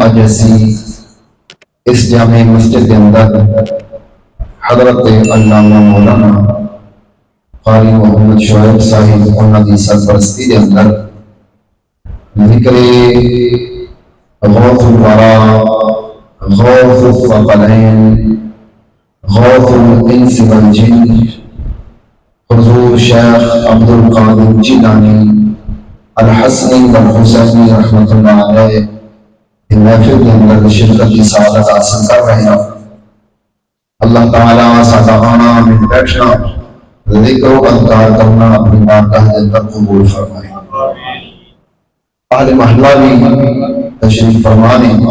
اج اسی اس جامع مسجد کے اندر حضرت علامہ مولانا قاری محمد شعیب صاحب انہاں دی سرپرستی کے اندر ذکر غوث الورا، غوث الثقلین، غوث الانس والجن حضور شیخ عبد القادر جیلانی الحسنی والحسینی رحمۃ اللہ علیہ محفل کے اندر شرکت کی سعادت حاصل کر رہے ہیں۔ اللہ تعالیٰ صادقانہ میں بیٹھنا، ذکر و اذکار کرنا اپنی بارگاہ کے اندر قبول فرمائے۔ اہل محلہ بھی تشریف فرمانے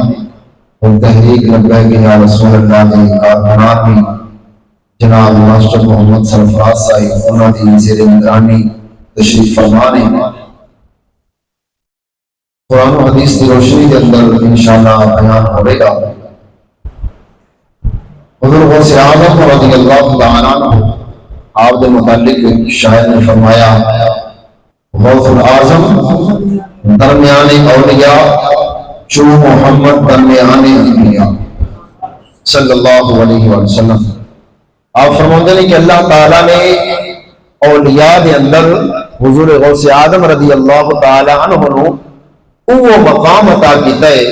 اور تحریک لبیک یا رسول اللہ کے کارکنان بھی جناب ماسٹر محمد سرفراز صاحب انہاں دی زیر نگرانی تشریف فرمانے۔ قرآن و حدیث کی روشنی کے اندر انشاءاللہ بیان ہوئے گا۔ حضور غوث اعظم رضی اللہ تعالیٰ عنہ آپ کے متعلق شاعر نے فرمایا، غوث الاعظم درمیان اولیاء چو محمد درمیان انبیاء صلی اللہ علیہ وسلم۔ آپ فرماتے ہیں کہ اللہ تعالیٰ نے اولیاء کے اندر حضور غوث اعظم رضی اللہ تعالیٰ عنہ وہ مقام عطا کیتا ہے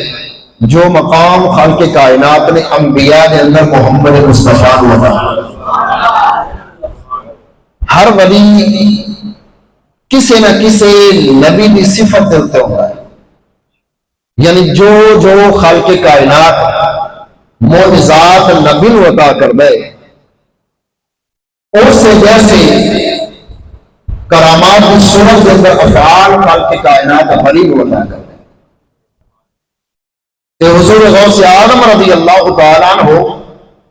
جو مقام خالق کائنات نے انبیاء کے اندر محمد مصطفیٰ کو عطا۔ ہر ولی کسی نہ کسی نبی کی صفت دلتے ہوتا ہے، یعنی جو خالق کائنات معجزات نبی کو عطا کر دے اس سے جیسے کرامات کی صورت کے اندر افعال خالق کائنات ولی کو عطا کر دے۔ کہ حضور غوث اعظم رضی اللہ تعالیٰ عنہ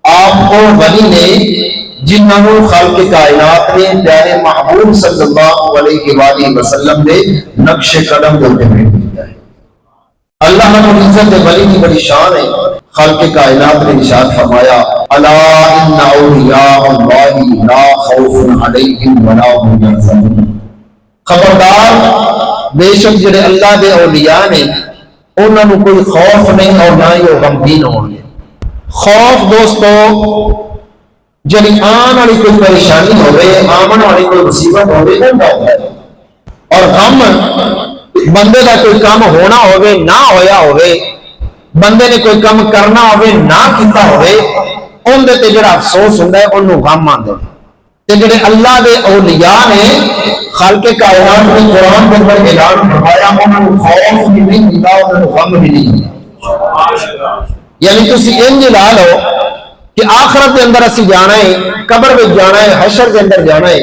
آپ کو ولی نے جنہوں خالق کائنات نے پیارے محبوب صلی اللہ علیہ وآلہ وسلم نے نقش قدم دے میں دیا ہے۔ اللہ رب العزت ولی کی بڑی شان ہے۔ خالق کائنات نے ارشاد فرمایا، الا ان اولیاء اللہ لا خوف علیہم ولا هم یحزنون۔ خبردار، بے شک جڑے اللہ دے اولیاء نے انہوں نے کوئی خوف نہیں اور نہ ہی وہ غمگین ہوں گے۔ خوف دوستو جب آن والی کوئی پریشانی ہوئے، آمن والی کوئی مصیبت ہوئے نہ ہوئے، اور غم بندے کا کوئی کام ہونا ہوئے نہ ہویا ہوئے، بندے نے کوئی کام کرنا ہوئے نہ کیتا ہوئے، ان دے تے جڑا افسوس ہوندا ہے انہوں غم آندے۔ تے جڑے اللہ دے اولیاء نے خالق کائنات نے قرآن کے اندر اعلان فرمایا انہوں خوف بھی نہیں ملا، انہوں غم بھی نہیں ملا۔ یعنی تسی انج لا لو کہ آخرت کے اندر اسی جانا ہے، قبر میں جانا ہے، حشر کے اندر جانا ہے،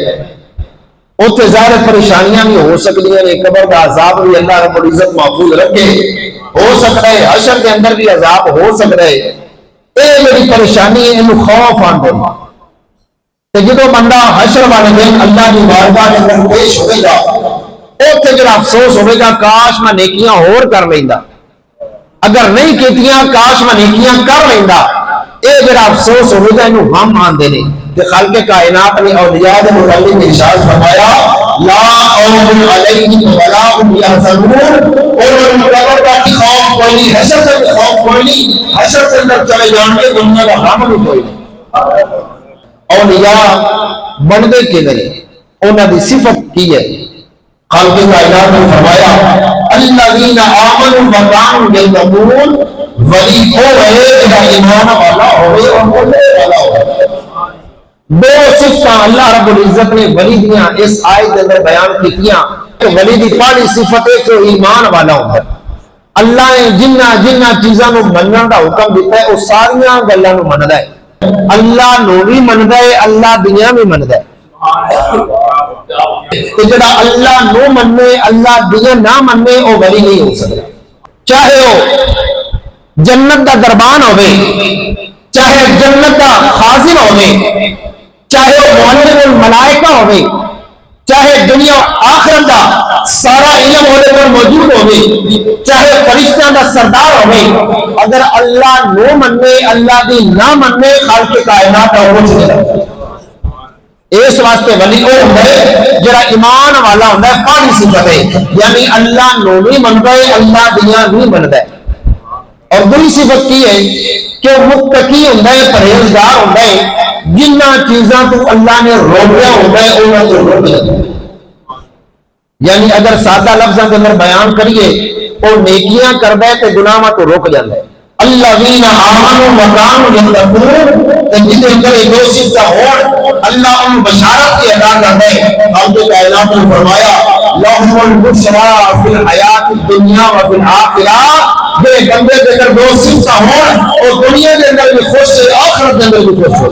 اتنے ظاہر پریشانیاں بھی ہو سکتی ہیں، قبر کا عذاب بھی اللہ رب العزت محفوظ رکھے، ہو سکتا ہے حشر کے اندر بھی عذاب ہو سکتا ہے۔ یہ میری پریشانی ہے، انہوں خوف آندے۔ کہ جدو بندہ حشر والے دن اللہ کی بارگاہ کے اندر پیش ہوئے گا، اوتھے جڑا افسوس ہوئے گا کاش میں نیکیاں اور کر لیندا، اگر نہیں کیتیاں کاش میں نیکیاں کر لیندا۔ اے جڑا افسوس ہوئے گا انہوں غم آندے نے۔ کہ خالق کائنات نے اولیاء دے متعلق ارشاد فرمایا، لا خوف علیہم ولا هم یحزنون۔ اور قبر کا خوف کوئی نہیں، حشر کا خوف کوئی نہیں، حشر کے اندر چلے جان کے دنیا کا غم بھی کوئی نہیں۔ اولیاء بندے کے نہیں، انہاں دی صفت کی ہے؟ خالق کائنات نے فرمایا، الذین آمنوا وکانوا یتقون۔ ولی وہ ہے جڑا ایمان والا ہوئے اور بولنے والا ہوئے۔ دو صفتاں اللہ رب العزت نے ولی دیاں اس آیت کے اندر بیان کیتیاں۔ کہ ولی دی پہلی صفت ہے کہ ایمان والا ہوتا ہے۔ اللہ نے جنہ چیزاں نو منن دا حکم دیتا ہے وہ ساریاں گلاں نو مندا ہے۔ اللہ نو بھی مندا ہے، اللہ دیاں بھی مندا ہے۔ کہ جڑا اللہ نو مننے اللہ دیاں نہ مننے وہ ولی نہیں ہو سکتا۔ چاہے وہ جنت دا دربان ہوئے، چاہے جنت دا خازن ہوئے، چاہے وہ معلم الملائکہ ہوئے، چاہے دنیا آخرت دا سارا علم ہونے پر موجود ہوئے، چاہے فرشتہ دا سردار ہوئے، اگر اللہ نو مننے اللہ دی نہ مننے خالق کائنات ہو چکے۔ اس واسطے ولی وہ ہوتا ہے جڑا ایمان والا ہوتا ہے، پہلی صفت ہے، یعنی اللہ نو بھی منتا ہے اللہ دیاں بھی منتا ہے۔ اور دوسری صفت کی ہے کہ وہ متقی ہوتا ہے، پرہیزگار ہوتا ہے، جنہ چیزاں تو اللہ نے روکیا ہوتا ہے انہاں تو روک جاتا ہے۔ یعنی اگر سادہ لفظوں کے اندر بیان کریے اور نیکیاں کرتا ہے تو گناہاں تو روک جاتا ہے۔ الذین آمنوا وکانوا یتقون، جن کے اندر یہ دو صفتیں ہوں اللہ ان بشارت کی عطا کرتا ہے۔ خالق کائنات نے فرمایا لہم البشریٰ فی الحیات الدنیا وفی الآخرہ، میرے بندے کے اندر دو صفتیں ہوں اور دنیا کے اندر بھی خوش ہے، آخرت کے اندر بھی خوش ہو۔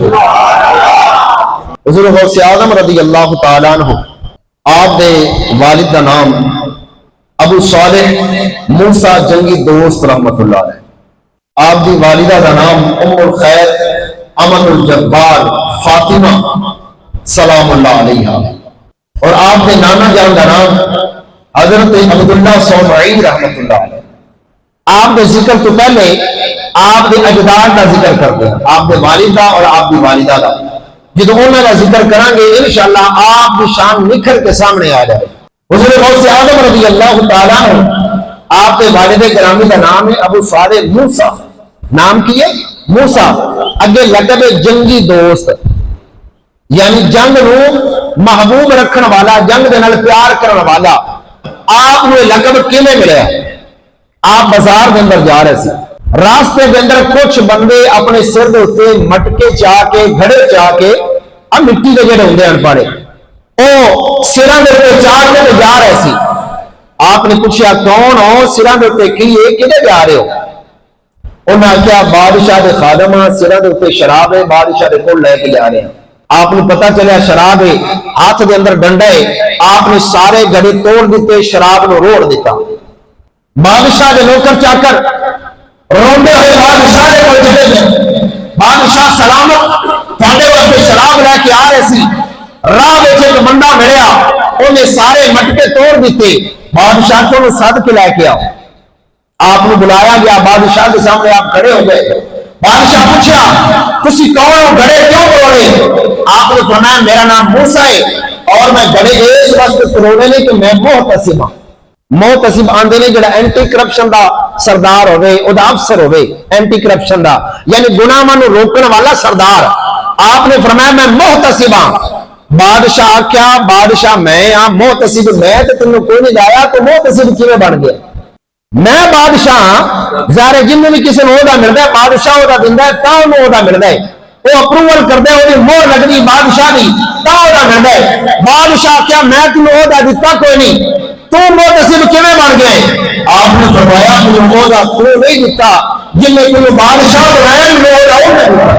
حضور غوث اعظم رضی اللہ تعالیٰ عنہ، آپ دے والد کا نام ابو صالح موسیٰ جنگی دوست رحمت اللہ علیہ، آپ دی والدہ کا نام ام الخیر امن الجبار فاطمہ سلام اللہ علیہ، اور آپ کے نانا جان کا نام حضرت عبداللہ صومعی رحمت اللہ علیہ۔ آپ کے ذکر تو پہلے آپ کے اجداد کا ذکر کرتے ہیں، آپ کے والدہ اور آپ کی والدہ کا، جب انہوں کا ذکر کریں گے انشاءاللہ آپ کی شان نکھر کے سامنے آ جائے۔ حضور غوث اعظم رضی اللہ تعالیٰ عنہ، آپ کے والد گرامی کا نام ہے ابو صالح موسیٰ، نام کی ہے موسیٰ، اگے لقب جنگی دوست، یعنی جنگ نو محبوب رکھن والا، جنگ دے نال پیار کرن والا۔ آپ نے لقب کیویں ملیا؟ آپ بازار کے اندر جا رہے سی، راستے کے اندر کچھ بندے اپنے سر دے اوتے مٹکے چاہ کے گھڑے چاہ کے مٹی کے جڑے ہوندے انپڑے او سراں دے اوتے چاہ کے جا رہے سی۔ آپ نے پوچھا کون ہو، سراں دے اوتے کی ہے، کدھر جا رہے ہو؟ انہاں کیا بادشاہ دے خادم ہاں، سراں دے اوتے شراب ہے، بادشاہ دے کول لے کے جا رہے ہیں۔ آپ نے پتہ چلیا شراب ہے، ہاتھ دے اندر ڈنڈا ہے، آپ نے سارے گھڑے توڑ دیتے، شراب نو روڑ دیتا۔ بادشاہ دے نوکر چاکر روندے ہوئے بادشاہ دے کول چلے گئے، بادشاہ سلامت تھوڑے واسطے شراب لے کے آ رہے سی، راہ وچ ایک بندہ ملیا، انہیں سارے مٹکے توڑ دیتے، بادشاہ کو سد کے لے کے آؤ۔ آپ نے بلایا گیا، بادشاہ کے سامنے آپ کھڑے ہو گئے۔ بادشاہ پوچھا تسی کون ہو، گھڑے کیوں توڑے؟ آپ نے فرمایا میرا نام موسیٰ ہے اور میں گھڑے اس واسطے توڑے نہیں کہ میں محتسب ہاں۔ محتسب آندے نے جڑا اینٹی کرپشن دا سردار ہوئے، او دا افسر ہوئے، اینٹی کرپشن دا یعنی گناہاں نوں روکن والا سردار۔ آپ نے فرمایا میں محتسب ہاں۔ بادشاہ کیا بادشاہ میں ہاں، محتسب میں تے تینوں کوئی نہیں جایا تو محتسب کیویں بن گیا؟ میں بادشاہ ظاہر جن بھی کسی نے عہدہ ملتا ہے بادشاہ عہدہ دیندا ہے تا انہوں عہدہ ملتا ہے، وہ اپروول کرتا ہے، وہ مہر لگدی بادشاہ دی تا عہدہ ملتا ہے۔ بادشاہ کیا میں تینوں عہدہ دیتا کوئی نہیں، تو محتسب کیویں بن گیا ہے؟ آپ نے فرمایا مجھے عہدہ تو نہیں دیتا، جن نے تینوں بادشاہ بنایا مجھے عہدہ وہ نہیں دیتا،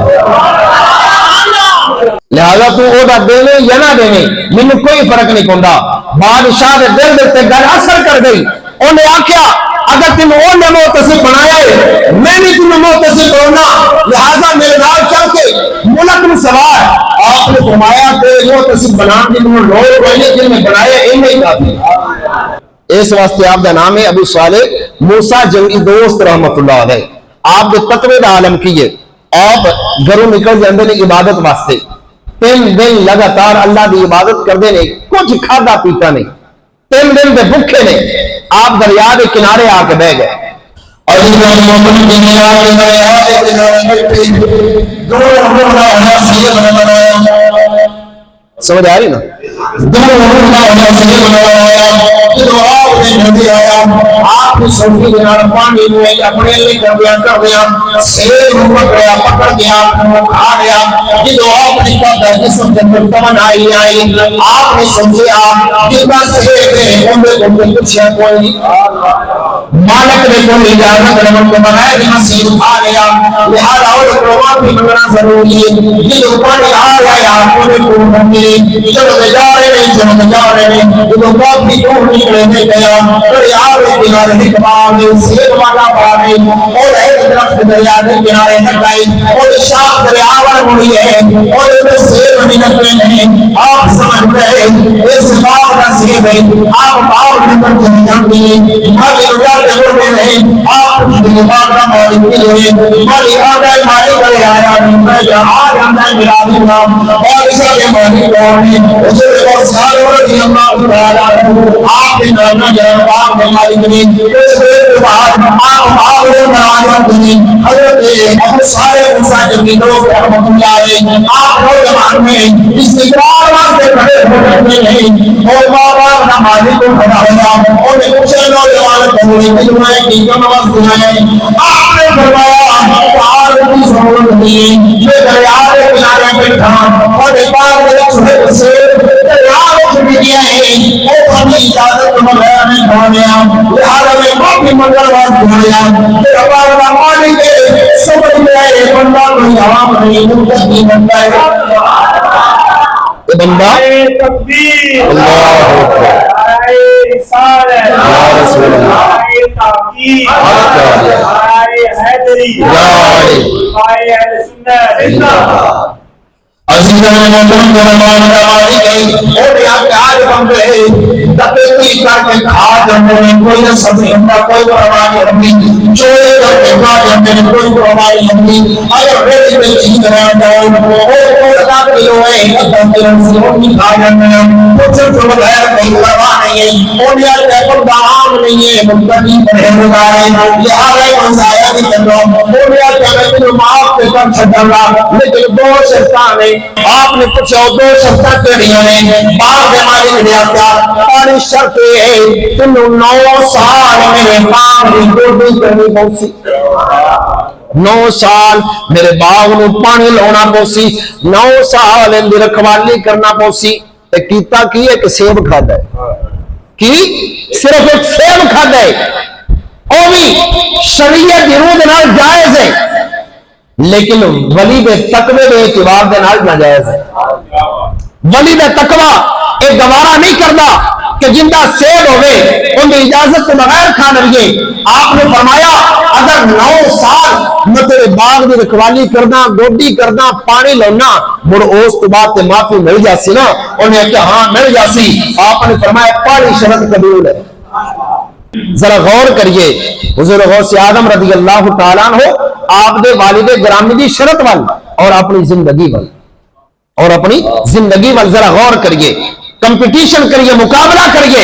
لہذا تو عہدہ دینے یا نہ دینے مینوں کوئی فرق نہیں پوندا۔ بادشاہ دے دل دے تے گل اثر کر گئی، انہیں آکھیا اگر تم وہ نے محتسب بنایا ہے میں بھی تمہیں محتسب بننا، لہذا میرے نال چل کے ملک میں سوار۔ آپ نے فرمایا کہ محتسب بنان کی تمہیں لوگ ہوئے جن میں بنایا انہیں کافی۔ اس واسطے آپ کا نام ہے ابو صالح موسیٰ جنگی دوست رحمت اللہ علیہ۔ آپ کے تقوی دا عالم کیے، آپ گھروں نکل جاندے نے عبادت واسطے، 3 دن لگاتار اللہ دی عبادت کردے نے، کچھ کھادا پیتا نہیں، 3 دن دے بھوکے نے۔ آپ دریا کے کنارے آ کے بہ گئے، سمجھ آ رہی نا؟ آپ نے سوچی پانی اپنے لیے کر دیا سیر پکڑیا، پکڑ گیا، کھا گیا۔ جدو آپ نے کہا جسم کے اندر تمن آئی آپ نے سمجھا جتنا سیر دے ان میں کچھ ہے کوئی مالک نے کوئی اجازت رحمت کو بنایا جہاں سیر کھا گیا، لہذا اور پروان بھی منگنا ضروری ہے۔ جدو پانی آ گیا انہیں کو بنی جب جا رہے ہیں جب جا رہے ہیں جدو کافی دور نکلے نہیں گیا دریا کے کنارے نکبار سیر والا پانی اور ایک درخت دریا کے کنارے نکائی اور شاخ دریا پر مڑی ہے اور اس سیر نہیں نکلے نہیں۔ آپ سمجھ رہے اس باغ کا سیر ہے، آپ باغ میں چلے جاتے ہیں کے بولے نہیں آپ کی بات کا مالک ہے مالک آگے مالک کرے آیا میں جہاں جانا میرا نام بادشاہ کے مالک کون ہے حضور کو سارے رضی اللہ تعالی آپ کے نام جب آپ کے مالک نے اس کے بعد آپ حضرت ابو صالح موسیٰ جمیلوں رحمۃ اللہ علیہ آپ نوجوان میں استقرار واسطے کھڑے ہوتے نہیں اور بابا نہ مالک کو کھڑا ہوا اور کچھ نوجوان بولے کہ میں کی نماز سنائے آپ نے فرمایا پہاڑ کی ضرورت نہیں یہ دریا کے کنارے بیٹھا اور ایک بار میرے چھوٹے سے دریا چھوڑ دیا ہے وہ اپنی اجازت بغیر نہیں کھایا لہٰذا میں معافی منگلوار سنایا پھر ہمارا مالک سمجھ گئے بندہ کوئی عوام نہیں مدتی بندہ ہے یہ بندہ تکبیر اللہ رسالت یا رسول اللہ تحقیق حیدری اہل سنت عزیزان محترم رحمان رحمانی گئی اور یہاں پہ آج ہم رہے تقیقی کر کے کھا جانے میں کوئی نہ سبھی ہمیں کوئی پرواہی ہمیں چوئے کر کے کھا جانے میں کوئی پرواہی ہمیں اگر ریڈی میں چیز رہا جاؤ اور لگا کلو ہے لگا کلو سے ہم بھی کھا جانے میں کچھ تو بغیر کوئی پرواہ نہیں ہے اور یہاں پہ کوئی دعام نہیں ہے مقتدی پرہیزگار ہے لہٰذا منزایا بھی کر رہا ہوں اور یہاں پہ میں تجھے معاف پہ کر چھڑا رہا لیکن دو شرطان ہے آپ نے پوچھا دو شرطیں کیڑیاں ہیں باپ کے مالک نے کیا پہلی شرط یہ ہے تم 9 سال میرے باغ کی گوڈی کرنی پوسی 9 سال میرے باغ نو پانی لانا پوسی 9 سال ان دی رکھوالی کرنا پوسی تے کیتا کی ہے کہ سیب کھادا ہے کی صرف ایک سیب کھادا ہے او بھی شریعت دی روح دے نال جائز ہے لیکن ولی دے تقوی دے اعتبار دے نال ناجائز ہے ولی دے تقوی ایک گوارا نہیں کرتا کہ جندہ سیب ہوئے ان کی اجازت کے بغیر کھا لگے آپ نے فرمایا اگر 9 سال میں تیرے باغ دی رکھوالی کرنا گوڈی کرنا پانی لانا مڑ اس تو بعد تے معافی مل جاسی نا انہیں کہا ہاں مل جاسی آپ نے فرمایا پہلی شرط قبول ہے ذرا غور کریے حضور غوث اعظم رضی اللہ تعالیٰ عنہ آپ دے والد گرامی دی شرط وال اور اپنی زندگی وال ذرا غور کریے کمپٹیشن کریے مقابلہ کریے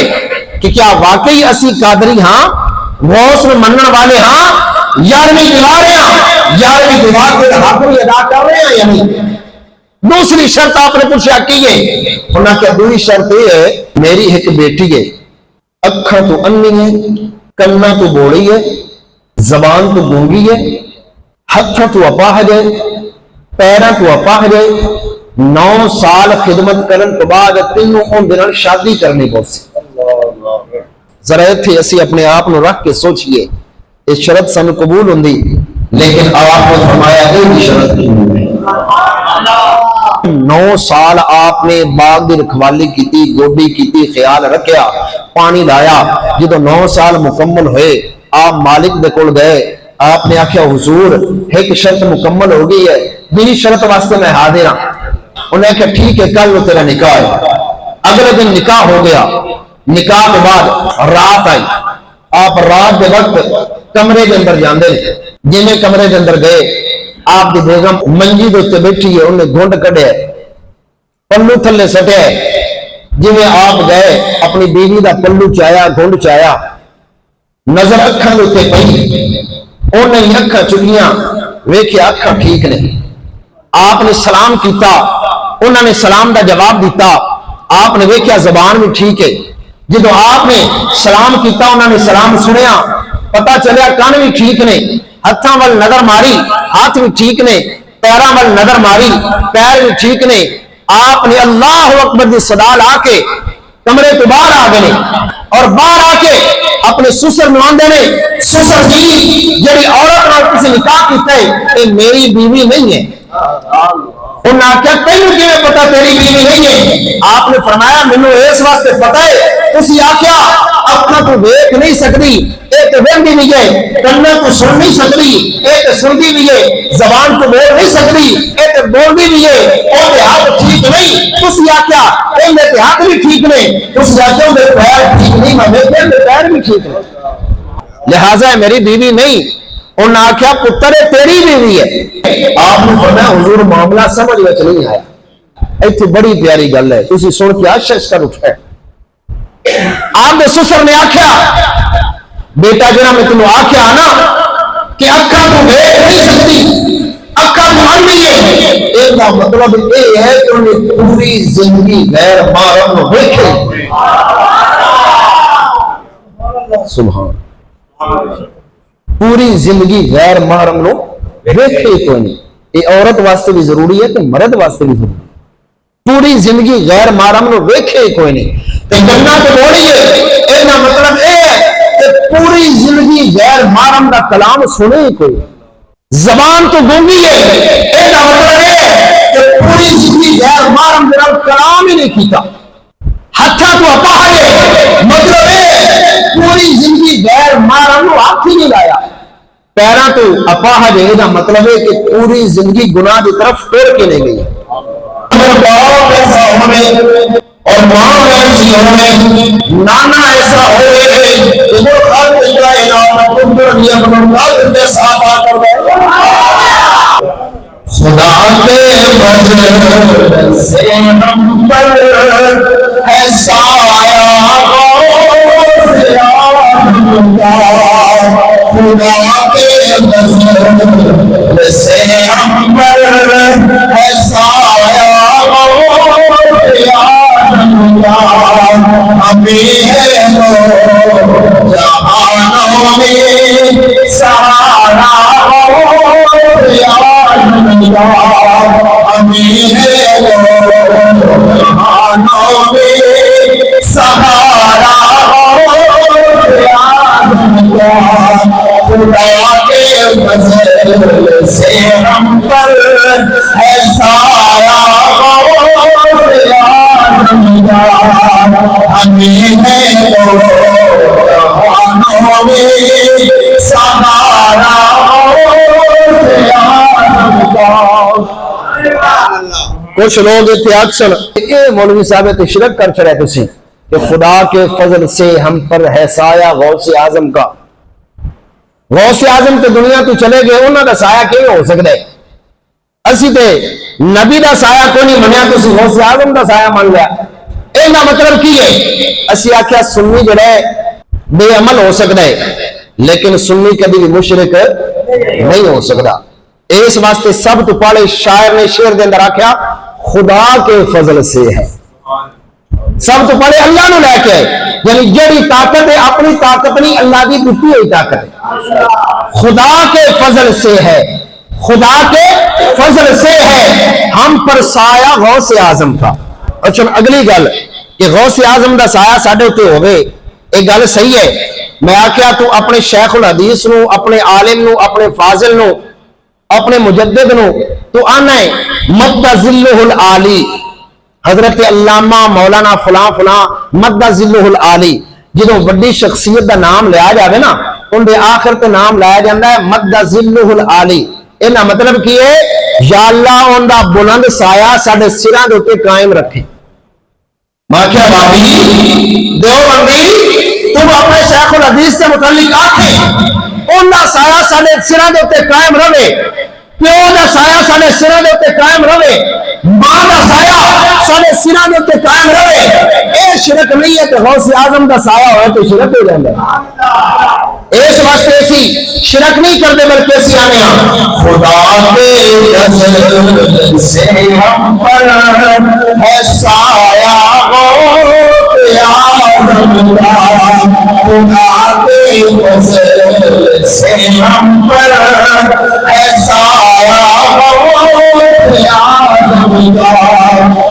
کہ کیا واقعی اسی قادری ہاں غوث میں منن والے ہاں 11ویں دیوار ہیں 11ویں دیوار کے حق بھی ادا کر رہے ہیں یا نہیں دوسری شرط آپ نے پوچھا کی ہے انہوں نے کیا دوسری شرط یہ ہے میری ایک بیٹی ہے اکھاں تو انی ہے کنا تو بوڑی ہے زبان تو گونگی ہے ہتھاں تو اپاہج ہے پیراں تو اپاہج ہے 9 سال خدمت کرن تو بعد تینوں ان دنوں شادی کرنی پوسی ذرا ایتھے اسی اپنے آپ نو رکھ کے سوچئے اس شرط سانو قبول ہوندی لیکن آپ نے فرمایا یہ شرط قبول ہے 9 سال آپ نے باغ دی رکھوالی کیتی گوڈی کیتی خیال رکھیا پانی لایا جدو 9 سال مکمل ہوئے آپ مالک دے کول گئے آپ نے آخیا حضور ایک شرط مکمل ہو گئی ہے میری شرط واسطے میں حاضر ہاں انہیں کہا ٹھیک ہے کل تیرا نکاح ہے اگلے دن نکاح ہو گیا نکاح کے بعد رات آئی آپ رات کے وقت کمرے کے اندر جاندے جی میں کمرے کے اندر گئے آپ کی بیگم منجی دے تے بیٹھی ہے انہیں گھونڈ کڈیا پلو تھلے سٹیا جی میں آپ گئے اپنی بیوی دا پلو چایا گھونڈ چایا نظر اکھاں دے تے پئی انہیں اکھاں چکیاں ویکھیا اکھاں ٹھیک نہیں آپ نے سلام کیتا انہوں نے سلام دا جواب دیتا آپ نے ویکھیا زبان بھی ٹھیک ہے جدو آپ نے سلام کیتا انہوں نے سلام سنیا پتا چلیا کان بھی ٹھیک نے ہتھاں وال نظر ماری ہاتھ بھی ٹھیک نے پیراں وال نظر ماری پیر بھی ٹھیک نے آپ نے اللہ اکبر دی صدا لا کے کمرے تو باہر آ گئے اور باہر آ کے اپنے سسر نو آندے نے سسر جی جڑی عورت نال کسی نکاح کیتا ہے اے میری بیوی نہیں ہے انہوں نے کہا تینوں کیویں پتا تیری بیوی نہیں ہے آپ نے فرمایا مینوں اس واسطے پتا ہے تسی آکھیا اکھاں تو دیکھ نہیں سکتی اے تے ویندی بھی ہے کنا تو سن نہیں سکتی اے تے سندی بھی ہے زبان تو بول نہیں سکتی اے تے بولدی بھی ہے او تے ہاتھ ٹھیک نہیں تسی آکھیا اے میرے ہاتھ بھی ٹھیک نہیں تسی آکھیا میرے پیر ٹھیک نہیں میں میرے پیر بھی ٹھیک نہیں لہذا ہے میری بیوی نہیں. انہوں نے آخیا پتر ہے تیری بیوی ہے. آپ نے فرمایا حضور معاملہ سمجھ وچ نہیں آیا. ایتھے بڑی پیاری گل ہے, تسی سن کے آشش کر اٹھے. آپ نے سسر نے آخیا بیٹا جنا میں تمہیں آخیا نا کہ اکھا تو دیکھ نہیں سکتی, اکھا تو اندھی ہے, اس کا مطلب یہ ہے کہ انہیں پوری زندگی غیر محرم نو ویکھے. سبحان, پوری زندگی غیر محرم نو ویکھے کوئی نہیں. یہ عورت واسطے بھی ضروری ہے کہ مرد واسطے بھی ضروری ہے. پوری زندگی غیر محرم نو ویکھے کوئی نہیں. تے جنت بولی ہے, اس کا مطلب یہ ہے کہ پوری زندگی غیر محرم کا کلام سنے کوئی. زبان تو گونگی ہے, اس کا مطلب یہ ہے کہ پوری زندگی غیر محرم کے نال کلام ہی نہیں کیتا. ہتھا تو اپاہج ہے, مطلب یہ ہے پوری زندگی غیر محرم نو ہاتھ ہی نہیں لایا. پیراں تو اپاہج ہے, اس کا مطلب ہے کہ پوری زندگی گناہ کی طرف ٹر کے نہیں گئی. باپ ایسا ہونے اور ماں ایسی ہونے, نانا ایسا ہوئے کہ وہ خلق کائنات قدر یمنال کے ساتھ آ کر خدا کے فضل سے ہم پر ہے سایہ غوث اعظم کا. خدا کے فضل سے ہم پر ہے سایہ ابھی ہے وہ جہانوں میں سہارا ابھی ہے وہ جہانوں میں سہارا. خدا کے فضل سے ہم پر ہے سایہ ہمیں ہے وہ جہانوں میں سہارا. کچھ لوگ اتنے اکثر یہ مولوی صاحب تے شرک کر چڑھے تسی کہ خدا کے فضل سے ہم پر ہے سایہ غوث اعظم کا. غوث اعظم تے دنیا تو چلے گئے, انہاں دا سایہ کیوں ہو سکتا ہے؟ اسی تے نبی دا سایہ کوئی نہیں منیا, تسی غوث اعظم دا سایہ مان لیا. اے نا مطلب کی ہے؟ اسی آخیا سنی جڑا ہے بے عمل ہو سکتا ہے, لیکن سنی کبھی بھی مشرک نہیں ہو سکتا. اس واسطے سب تو پہلے شاعر نے شعر دے اندر آخیا خدا کے فضل سے ہے. سب تو پہلے اللہ نو لے کے, یعنی جڑی طاقت ہے اپنی طاقت نہیں, اللہ کی دتی ہوئی طاقت ہے. خدا کے فضل سے ہے, خدا کے فضل سے ہے ہم پر سایہ غوث اعظم کا. اچھا اگلی گل کہ غوث اعظم دا سایہ ساڈے تے ہوے, ایک گل صحیح ہے. میں آخیا تو اپنے شیخ الحدیث نو, اپنے عالم نو, اپنے فاضل نو, اپنے مجدد نو تو آنا ہے مد ذلہ العالی, حضرت علامہ مولانا فلاں فلاں مد ذلہ العالی. جدوں وڈی شخصیت دا نام لیا جاوے نا, ان دے آخر تے نام لایا جاندہ ہے مد ذلہ العالی. انہا مطلب کی ہے یا اللہ ان دا بلند سایہ ساڑھے سران دے اتے قائم رکھے. ماں کیا بابی دیوبندی تم اپنے شیخ الحدیث سے متعلق آکھے ان دا سایہ ساڑھے سران دے اتے قائم رہے, پیو دا سایہ ساڑھے سران دے اتے قائم رہے, ماں دا سایہ ساڑھے سران دے اتے قائم رہے. اے شرک نہیں ہے کہ غوث اعظم دا سایہ ہوئے تو شرک ہو جاندے. اس واسطے اسی شرک نہیں کرتے بلکہ اسی آنے خدا کے فضل سے ہم پر ہے سایہ غوث اعظم کا. خدا کے فضل سے ہم پر ہے سایہ غوث اعظم کا.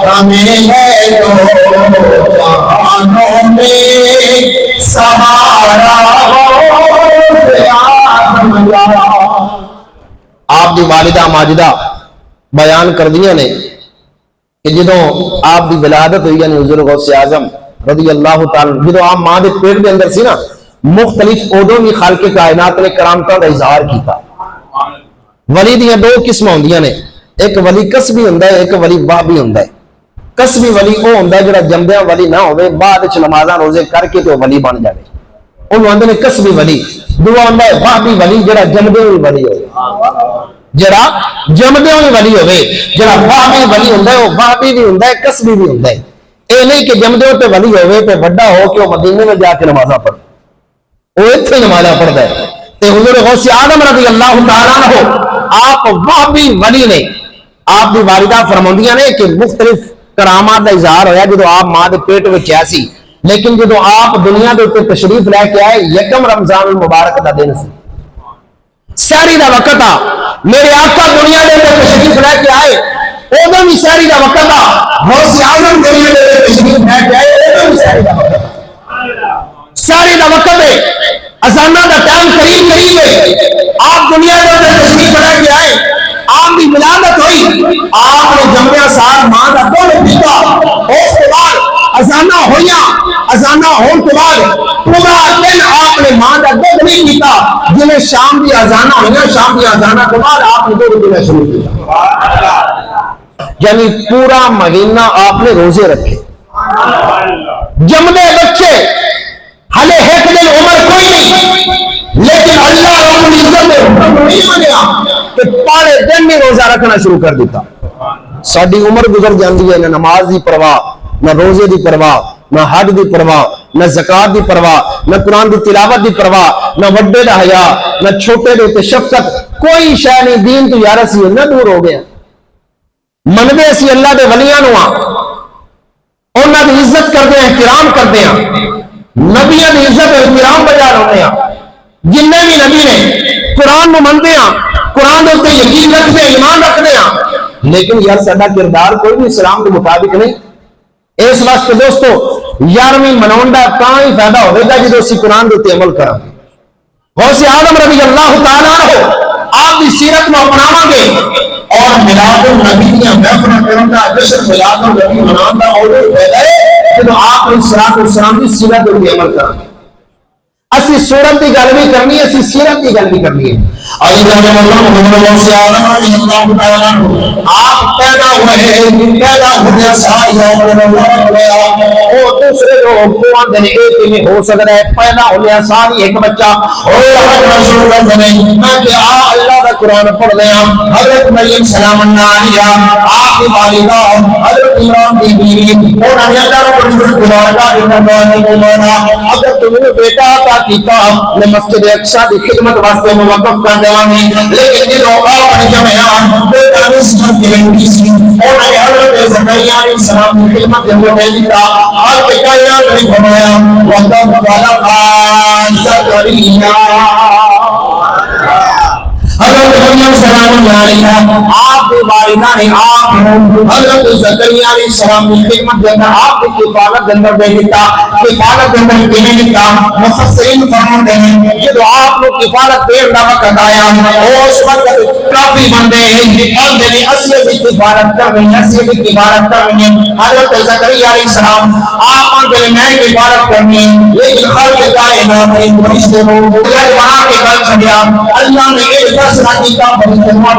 ہمیں ہے تو جہانوں میں سہارا. آپ دی والدہ ماجدہ بیان کر دیا نے کہ جدوں آپ دی ولادت ہوئی یعنی حضور غوث اعظم رضی اللہ تعالی, جدوں آپ ماں دے پیٹ دے اندر سی نا, مختلف عہدوں بھی خالق کائنات نے کرامتاں دا اظہار کیتا. ولی دیاں دو قسم ہوندیاں نے, ایک ولی کسبی ہوندا ہے, ایک ولی وہابی ہوندا ہے. کسبی ولی او ہوندا ہے جڑا جمدیاں ولی نہ ہوے, بعد وچ نمازاں روزے کر کے تے ولی بن جاوے, انہوں آندے نے کسبی ولی، دعا آندہ ہے وہابی ولی جڑا جمدے ہوئی ولی ہوئے، جڑا جمدے ہوئی ولی ہوئے، جڑا وہابی ولی ہوندہ ہے وہ وہابی بھی ہوندہ ہے کسبی بھی ہوندہ ہے۔ اے نہیں کہ جمدے ہوتے ولی ہوئے تے بڑا ہو کہ وہ مدینے میں جا کے نمازہ پڑھ، وہ اتھے نمازہ پڑھتا ہے۔ تے حضور غوث اعظم رضی اللہ تعالیٰ عنہ آپ وہابی ولی نے، آپ دی والدہ فرماندیاں نے کہ مختلف کرامات دا اظہار ہویا جدو آپ ماں دے پیٹ وچ ایسی، لیکن جدو آپ دنیا دے اوپر تشریف لے کے آئے یکم رمضان المبارک دا دن سی، سحری دا وقت آ، میرے آقا دنیا دے اوپر تشریف لے کے آئے ادھر بھی سحری دا وقت آ، غوث اعظم دنیا دے اوپر تشریف لے کے آئے ادھر بھی سحری دا وقت آ، سحری دا وقت ہے، اذانہ دا ٹائم قریب قریب ہے، آپ دنیا دے اوپر تشریف لے کے آئے، آپ کی ولادت ہوئی، آپ نے جمعہ سال ماں کا دودھ پیتا، اس کے بعد اذانہ ہویا، اذانہ ہون کے بعد پورا دن آپ نے ماں کا دودھ نہیں پیتا، جنہیں شام کی اذانہ ہویا، شام کی اذانہ کے بعد آپ نے دودھ پینا شروع کیا، یعنی پورا مہینہ آپ نے روزے رکھے، جمدے بچے ہلے ایک دن عمر کوئی نہیں، لیکن اللہ رب العزت نے حکم نہیں منیا کہ پارے دن میں روزہ رکھنا شروع کر دیتا۔ ساری عمر گزر جاندی ہے، نہ نماز دی پرواہ، نہ روزے دی پرواہ، نہ حج دی پرواہ، نہ زکات دی پرواہ، نہ قرآن دی تلاوت دی پرواہ، نہ وڈے دا حیا، نہ چھوٹے دے تے شفقت، کوئی شے نہیں، دین تو یار اسی نہ دور ہو گیا، منوے اسی اللہ دے ولیاں نو ہاں، انہاں دی عزت کردے ہیں، احترام کردے ہیں، نبیاں دی عزت اور احترام بجا رہے ہیں، جننے بھی نبی نے قرآن نو مندے ہیں، قرآن دے یقین رکھتے ہیں، ایمان رکھتے ہیں، لیکن یار ساڈا کردار کوئی بھی اسلام کے مطابق نہیں۔ اس واسطے دوستو یارویں مناؤن دا تاں ہی فائدہ ہوئے گا جدو اسی قرآن دے عمل کریں گے۔ غوث اعظم رضی اللہ تعالیٰ عنہ آپ کی سیرت میں اپناواں گے اور میلاد النبی دیاں محفلاں کرن دا جشن میلاد النبی مناؤن دا اور فائدہ ہے جدو آپ علیہ الصلوۃ والسلام کی سیرت دے عمل کریں گے۔ اسی صورت کی گل بھی کرنی ہے، اسی سیرت کی گل بھی کرنی ہے۔ علی رضی اللہ تعالیٰ عنہ آپ پیدا ہوئے ساری وہ دوسرے لوگ کو آندے نے ایک نہیں ہو سکتا ہے، پیدا ہویا ساری ایک بچہ میں کہ اللہ کا قرآن پڑھ لیا، حضرت مریم سلام اللہ علیہ آپ کی والدہ حضرت عمران کی بیوی انہوں نے اللہ رب العزت اگر تمہیں بیٹا عطا کیتا میں مسجد اقصی کی خدمت واسطے موقف کر دیواں گی، لیکن جو اپنے جمعیان بیٹا نسبت کی رہی سی انہوں نے حضرت زکریا علیہ السلام کی خدمت میں دیتا اور بیٹا نہیں فرمایا وقت والا زکریا حضرت مریم سلام اللہ علیہ آپ کے والدہ نے آپ حضرت زکریا علیہ السلام کی خدمت کے اندر آپ کی کفالت کے اندر دے دیتا، کفالت کے اندر کیوں دیتا مفسرین فرماتے ہیں یہ تو آپ کو کفالت دے دا وقت آیا اس وقت کافی بندے اور دلی اصل کی کفالت کر رہے ہیں، اصل کی کفالت کر رہے ہیں۔ حضرت زکریا علیہ السلام آپ کے میں کفالت کرنی لیکن خلق کائنات نے فرشتے کو بنا کے گل چھڑیا، اللہ نے ایک فیصلہ کیتا فرشتے کو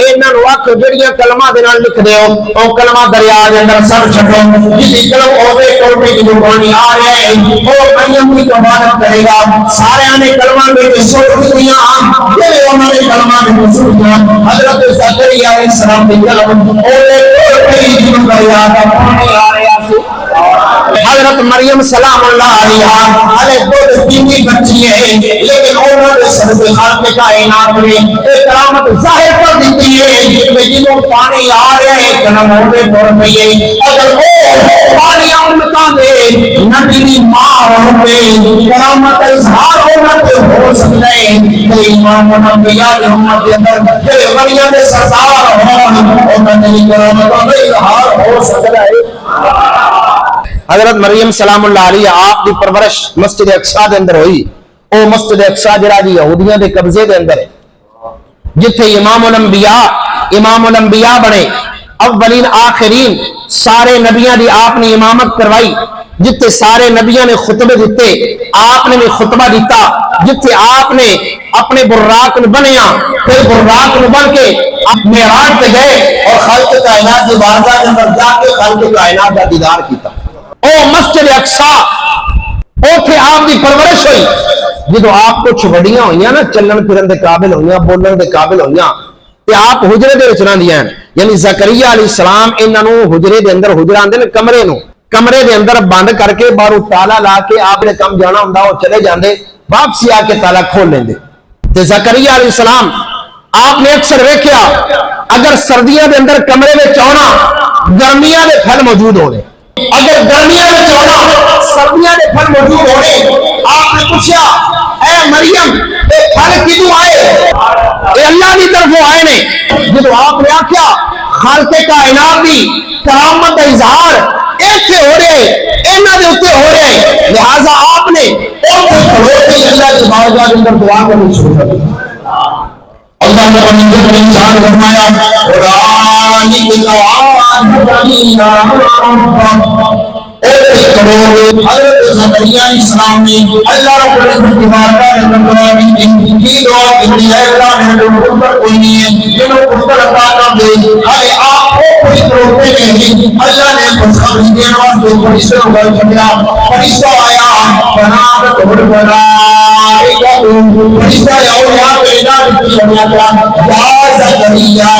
انہاں نو اکھ جڑیاں کلمہ دے نال لکھ دیو او کلمہ دریا دے اندر سر چھڈو جس کلم اوے ٹوٹے کی جو پانی آ رہا ہے او مریم کی کفالت کرے گا۔ سارے نے کلمہ دے سوچ دیا کہ انہوں نے کلمہ دے سوچ دیا حضرت زکریا علیہ السلام کے کلم اوے ٹوٹے کی جو دریا دا پانی آ رہا سی۔ حضرت مریم سلام اللہ علیہ علیہ دو تینی بچی ہے لیکن انہوں نے سب خالق کائنات میں ایک کرامت ظاہر کر دیتی ہے کہ جنہوں پانی آ رہے ہیں جنہوں ہونے پر پہیے اگر وہ پانی امتا دے نبی ماں ہوتے کرامت اظہار ہونا تو ہو سکتا ہے کہ امام انبیاء امت کے اندر کہ مریم سردار ہوں انہوں نے کرامت اظہار ہو سکتا ہے۔ حضرت مریم سلام اللہ علیہ آپ دی پرورش مسجد اقصی دے اندر ہوئی، او مسجد اقصی جڑا دی یہودیاں دے قبضے دے اندر ہے جتھے امام الانبیاء بنے اولین آخرین سارے نبیاں دی آپ نے امامت کروائی، جتھے سارے نبیاں نے خطبے دیتے آپ نے بھی خطبہ دیتا، جتھے آپ نے اپنے براق نے بنیا پھر براق نے بن کے معراج پہ گئے اور خالق کائنات کی بارگاہ کے اندر جا کے خالق کائنات کا دیدار کیتا۔ او مسجد اقصی اوتھے آپ دی پرورش ہوئی جدو آپ کچھ وڈیاں ہوئیاں نا چلن پھرن دے قابل ہوئیاں بولن دے قابل ہوئیاں تے آپ حجرے دے وچ رہندیاں یعنی زکریا علیہ السلام انہاں نو حجرے دے اندر حجرہ آندے نے کمرے دے اندر بند کر کے باہر تالا لا کے آپ نے کم جانا ہوندا او چلے جاندے واپسی آ کے تالا کھول لیندے تے زکریا علیہ السلام آپ نے اکثر ویکھیا اگر سردیاں دے اندر کمرے وچ آنا گرمیاں دے پھل موجود ہونے اگر گرمیاں وچ آنا سردیاں دے پھل موجود ہونے آپ نے پوچھا اے مریم اے پھل کدوں آئے اے اللہ کی طرفوں آئے نے جدو آپ نے آکھیا خالق کائنات دی کرامت کا اظہار ایتھے ہو رہے انہاں دے اوتے ہو رہے لہذا آپ نے اوتھے کھڑو کے اللہ کی بارگاہ دے اندر دعا کرنی شروع کر دی اللہ نے اپنی انسان فرمایا قرآن کی حضرت زکریا علیہ السلام نے اللہ رب العزت کی بارگاہ میں دعا کی یہ دعا کی ہے اللہ نے اوپر کوئی نہیں ہے جنہوں اوپر عطا کر دے ارے آپ کو کوئی روکے نہیں اللہ نے خوشخبری دینے واسطے فرشتے کو بھیج دیا فرشتہ آیا فنادت الملائکہ فرشتہ یا پیدا کیا یا زکریا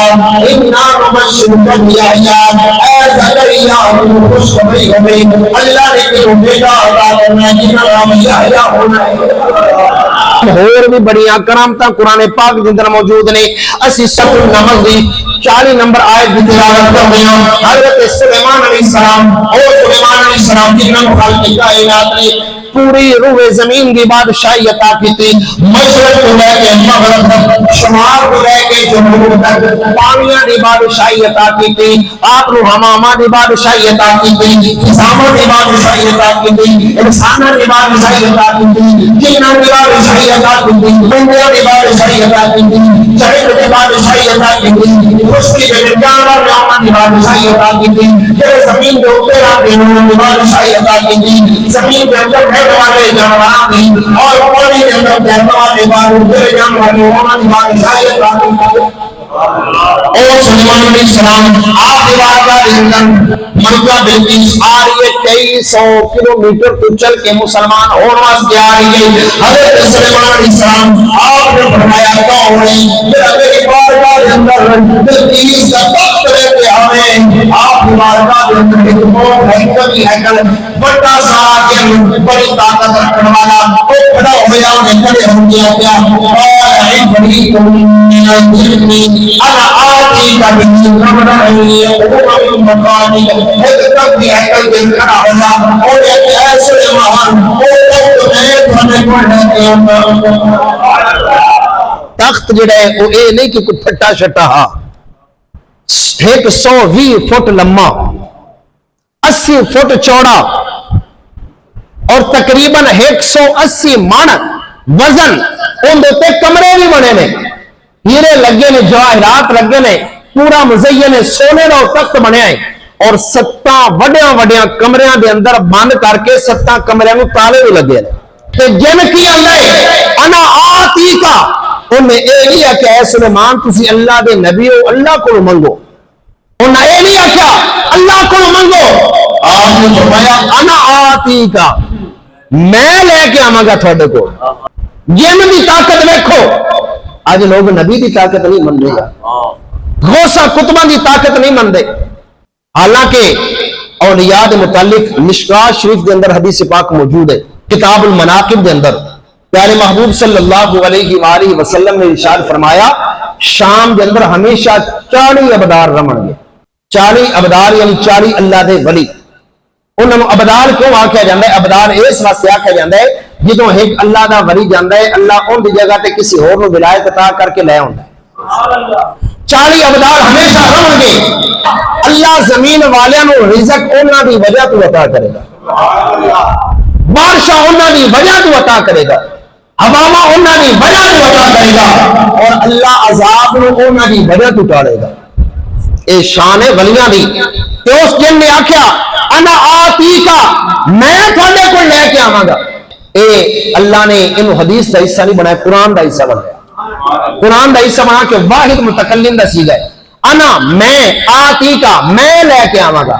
انا نبشرک بیحییٰ اے زکریا خوشخبری ہمیں اللہ نے کہ بیٹا عطا کرنا ہے جنہاں نام یحییٰ ہونا ہے اور بھی بڑی کرامتاں قرآن پاک دے اندر موجود نے اسی سورۃ النمل دی 40 نمبر آیت کی تلاوت کر رہے ہیں حضرت سلیمان علیہ السلام اور سلیمان علیہ السلام جنہاں خالق کائنات نے پوری روح زمین کی بادشاہی عطا کی تھی مشرق کو لے کے مغرب تک شمال کو لے کے جنوب تک پانیاں دی بادشاہی عطا کی تھی آپ نو حمامہ دی بادشاہی عطا کی تھی فضامہ دی بادشاہی عطا کی تھی انسانہ دی بادشاہی عطا کی تھی جنہ دی بادشاہی عطا کی تھی بندیاں دی بادشاہی عطا کی تھی چڑھے دی بادشاہی عطا کی تھی خشکی کے جانور جانور دی بادشاہی عطا کی تھی جنہیں زمین کے اوپر آتے انہوں نے بادشاہی عطا کی تھی زمین کے اندر والے جانوران دی اور پانی کے اندر تیرنے والے بارے جانور انہوں نے بادشاہی عطا کی اور سلیمان علیہ السلام آپ دیوار کا دن مکہ بلقیس آ رہی ہے 2300 کلومیٹر تو چل کے مسلمان ہونے واسطے آ رہی ہے حضرت سلیمان علیہ السلام آپ نے فرمایا کون ہے میرا میری بارگاہ کے اندر بلقیس کا تخت لے کے آویں آپ کی بارگاہ کے اندر ایک موت ہے کبھی ہے کل بڑا سا کے بڑی طاقت رکھنے والا وہ کھڑا ہوا انہیں کھڑے ہو گیا کیا اور ایک بڑی انا آتی کا بھی نمرہ ہے وہ مکانی ایک تک بھی اکل دن کھڑا ہونا اور ایک ایسے مہان وہ تخت میں بھنے پڑھنے تخت جڑا ہے وہ اے نہیں کہ کوئی پھٹا شٹا ہا 120 فٹ لمبا 80 فٹ چوڑا اور تقریباً 180 من وزن ان دوتے کمرے بھی بنے نے ہیرے لگے نے جواہرات لگے نے پورا مزین سونے کا تخت بنیا ہے اور 7 وڈیاں کمریاں دے اندر بند کر کے 7 کمریاں نو تالے بھی لگے نے تے جن کی اللہ ہے انا آتی کا انہیں اے نہیں ہے کہ اے سلیمان تسی اللہ دے نبی ہو اللہ کو منگو انہیں اے نہیں ہے کیا اللہ کو منگو آپ نے فرمایا انا آتی کا میں لے کے آواں گا تھوڑے کو جن دی طاقت دیکھو آج لوگ نبی دی طاقت نہیں من دے گا غوثہ کتبہ دی طاقت نہیں من دے حالانکہ اولیاء دے متعلق مشکات شریف دے اندر حدیث پاک موجود ہے کتاب المناقب دے اندر پیارے محبوب صلی اللہ علیہ وآلہ وسلم نے ارشاد فرمایا شام دے اندر ہمیشہ 40 ابدار رمن گے 40 ابدار یعنی 40 اللہ دے ولی انہوں نے ابدار کیوں آکھیا جاندہ ہے ابدار اس واسطے آکھیا جاندہ ہے جدوں ایک اللہ دا ولی جاندہ ہے اللہ ان دی جگہ تے کسی اور نو ولایت عطا کر کے لے آندا ہے 40 ابدار ہمیشہ رہن گے اللہ زمین والیاں نو رزق انہاں دی وجہ تو عطا کرے گا بارشاں انہاں دی وجہ تو عطا کرے گا ہواواں انہاں دی وجہ تو عطا کرے گا اور اللہ عذاب نو انہاں دی وجہ تو ٹالے گا اے شان ہے ولیاں دی تے اس جن نے آکھیا انا آتی کا میں تھوڑے کو لے کے آواں گا اے اللہ نے انہوں حدیث دا حصہ نہیں بنایا قرآن دا حصہ بنایا قرآن دا حصہ بنا کے واحد متکلم دا سیگا ہے انا میں آتی کا میں لے کے آواں گا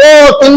2-3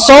100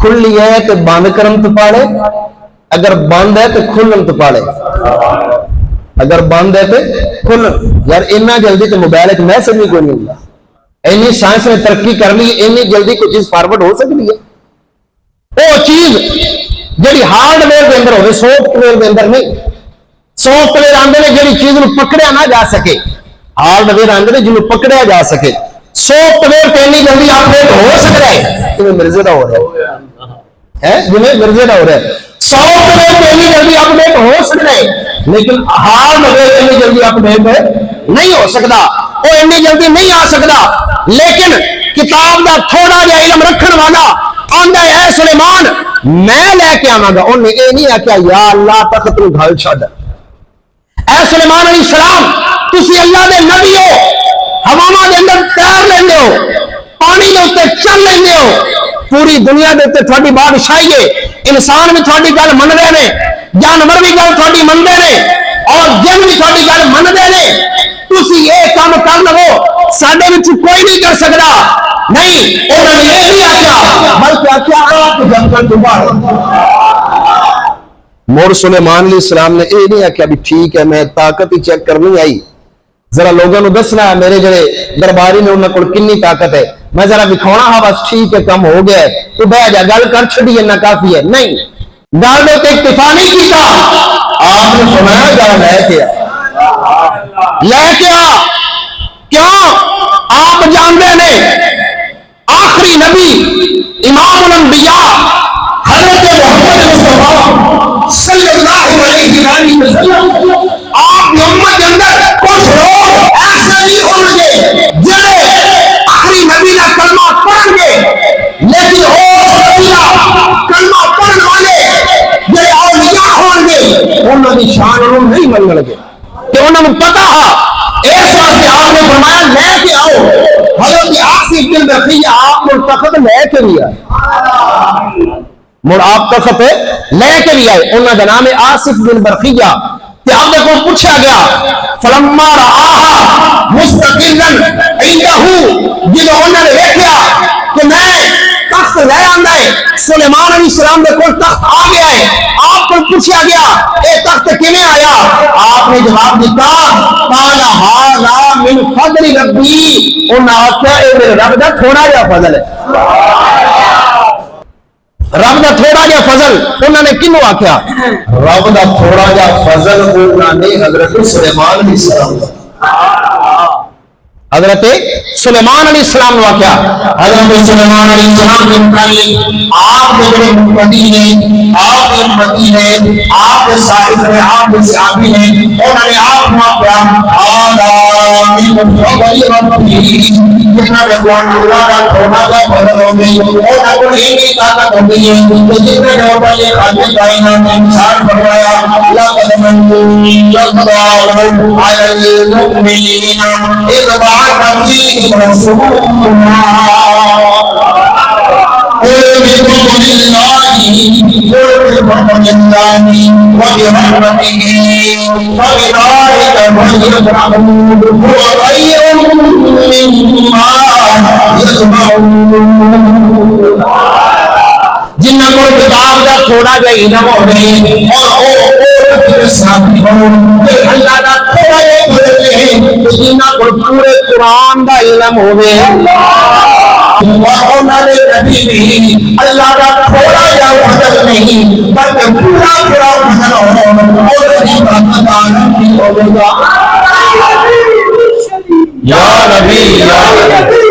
کھلی ہے تو بند کرن تو پاڑے، اگر بند ہے تو کھلن تو پاڑے، اگر بند ہے تو کھلن۔ یار اتنا جلدی تو موبائل ایک میسج بھی کوئی نہیں ہوتا، اینی سائنس نے ترقی کر لی، اینی جلدی کوئی چیز فارورڈ ہو سکتی ہے؟ وہ چیز جڑی ہارڈ ویئر کے اندر ہوئے، سافٹ ویئر کے اندر نہیں۔ سافٹ ویئر آندے نے جڑی چیز نو پکڑیا نہ جا سکے، ہارڈ ویئر آندے نے جنوں پکڑیا جا سکے۔ سافٹ ویئر تے اتنی جلدی اپڈیٹ ہو سکتا ہے جویں مرزے دا ہو رہا ہے، جویں مرزے دا ہو رہا ہے۔ سافٹ ویئر تے اتنی جلدی اپڈیٹ ہو سکتا ہے، لیکن ہارڈ ویئر اتنی جلدی اپڈیٹ نہیں ہو سکتا، وہ اتنی جلدی نہیں آ سکتا۔ لیکن کتاب دا تھوڑا جہا علم رکھن والا آندا ہے اے سلیمان میں لے کے آواں گا، انہیں یہ نہیں آخیا یا اللہ تخت نو گھل چھڈ۔ اے سلیمان علیہ السلام تسی اللہ دے نبی ہو، ہواواں دے اندر تیر لیندے ہو، پانی دے اوتے چل لیندے ہو، پوری دنیا دے اوتے تہاڈی بادشاہی ہے، انسان بھی تہاڈی گل منندے نے، جانور بھی گل تہاڈی مندے نے، اور جن بھی تہاڈی گل مندے نے۔ تسی یہ کام کر لو ساڈے وچ کوئی نہیں کر سکدا، نہیں انہوں نے یہ نہیں آخیا بلکہ آخیا آپ جنگل دوبارہ۔ مور سلیمان علیہ السلام نے یہ نہیں آخیا بھی ٹھیک ہے میں طاقت ہی چیک کرنی آئی، ذرا لوگوں نے دسنا ہے میرے جڑے درباری نے انہوں کو کتنی طاقت ہے، میں ذرا دکھاؤنا ہاں بس ٹھیک ہے کم ہو گیا ہے تو بہ جا گل کر چھڑی اتنا کافی ہے۔ نہیں، گل دے تے اکتفا نہیں کیتا، آپ نے فرمایا جا لے کے آ، لے کے آ۔ کیوں؟ آپ جانتے نے آخری نبی امام الانبیاء حضرت محمد مصطفیٰ صلی اللہ علیہ وسلم آپ کی امت کے اندر کچھ لوگ ایسے نہیں ہوں گے جنہیں آخری نبی کا کلمہ پڑھیں گے، لیکن کلمہ پڑھنے والے جڑے اولیاء ہوں گے انہوں کی شان انہوں نہیں منگن گے کہ انہوں نے پتا ہے۔ اس واسطے آپ نے فرمایا لے کے آؤ۔ حضرت آصف بن رفیع آپ تخت لے کے بھی آئے، مڑ آپ تخت لے کے بھی آئے، انہوں کا نام ہے آصف بن برقیہ۔ کہ آپ دیکھو پوچھا گیا فلما رآہا مستقلا عنده، جنہوں انہوں نے دیکھا کہ میں تخت لے آندا ہے، سلیمان علیہ السلام دے کول تخت آ گیا ہے، آپ کو پوچھا گیا اے تخت کیویں آیا؟ آپ نے جواب دیتا قال ھذا من فضل ربی، انہاں آخیا اے میرے رب دا تھوڑا جہا فضل ہے، رب دا تھوڑا جہا فضل۔ انہوں نے کنوں آخیا؟ رب دا تھوڑا جہا فضل انہوں نے حضرت سلیمان علیہ السلام، حضرت سلیمان علیہ السلام نے آخیا۔ حضرت سلیمان علیہ السلام کے متعلق آپ کے بڑے مقتدی ہیں، آپ کے امتی ہیں، آپ کے صاحب ہیں، آپ کے صحابی ہیں، انہوں نے آپ کو آخیا آمین فضل ربی، جنہاں نے قرآن اللہ کا تھوڑا کا فضل ہو گئی، انہاں کو ایک طاقت ہو گئی ہے کہ جتنے لوگوں کا یہ خالق کائنات نے انسان فرمایا لقد من اللہ علی المؤمنین اذ بعث فیہم رسولا قل بفضل اللہ وبرحمته فبذلك فليفرحوا هو خير مما يجمعون۔ جنہ کو کتاب کا تھوڑا جہا علم ہو رہے اور ساتھی ہو اللہ کا تھوڑا جہا علم ہے، جنہ کو پورے قرآن کا علم ہوئے اور انہوں نے کبھی بھی اللہ کا تھوڑا جہا فضل نہیں بلکہ پورا پورا فضل ہو اور کی برکت عالم کی ہوگا۔ یا نبی یا نبی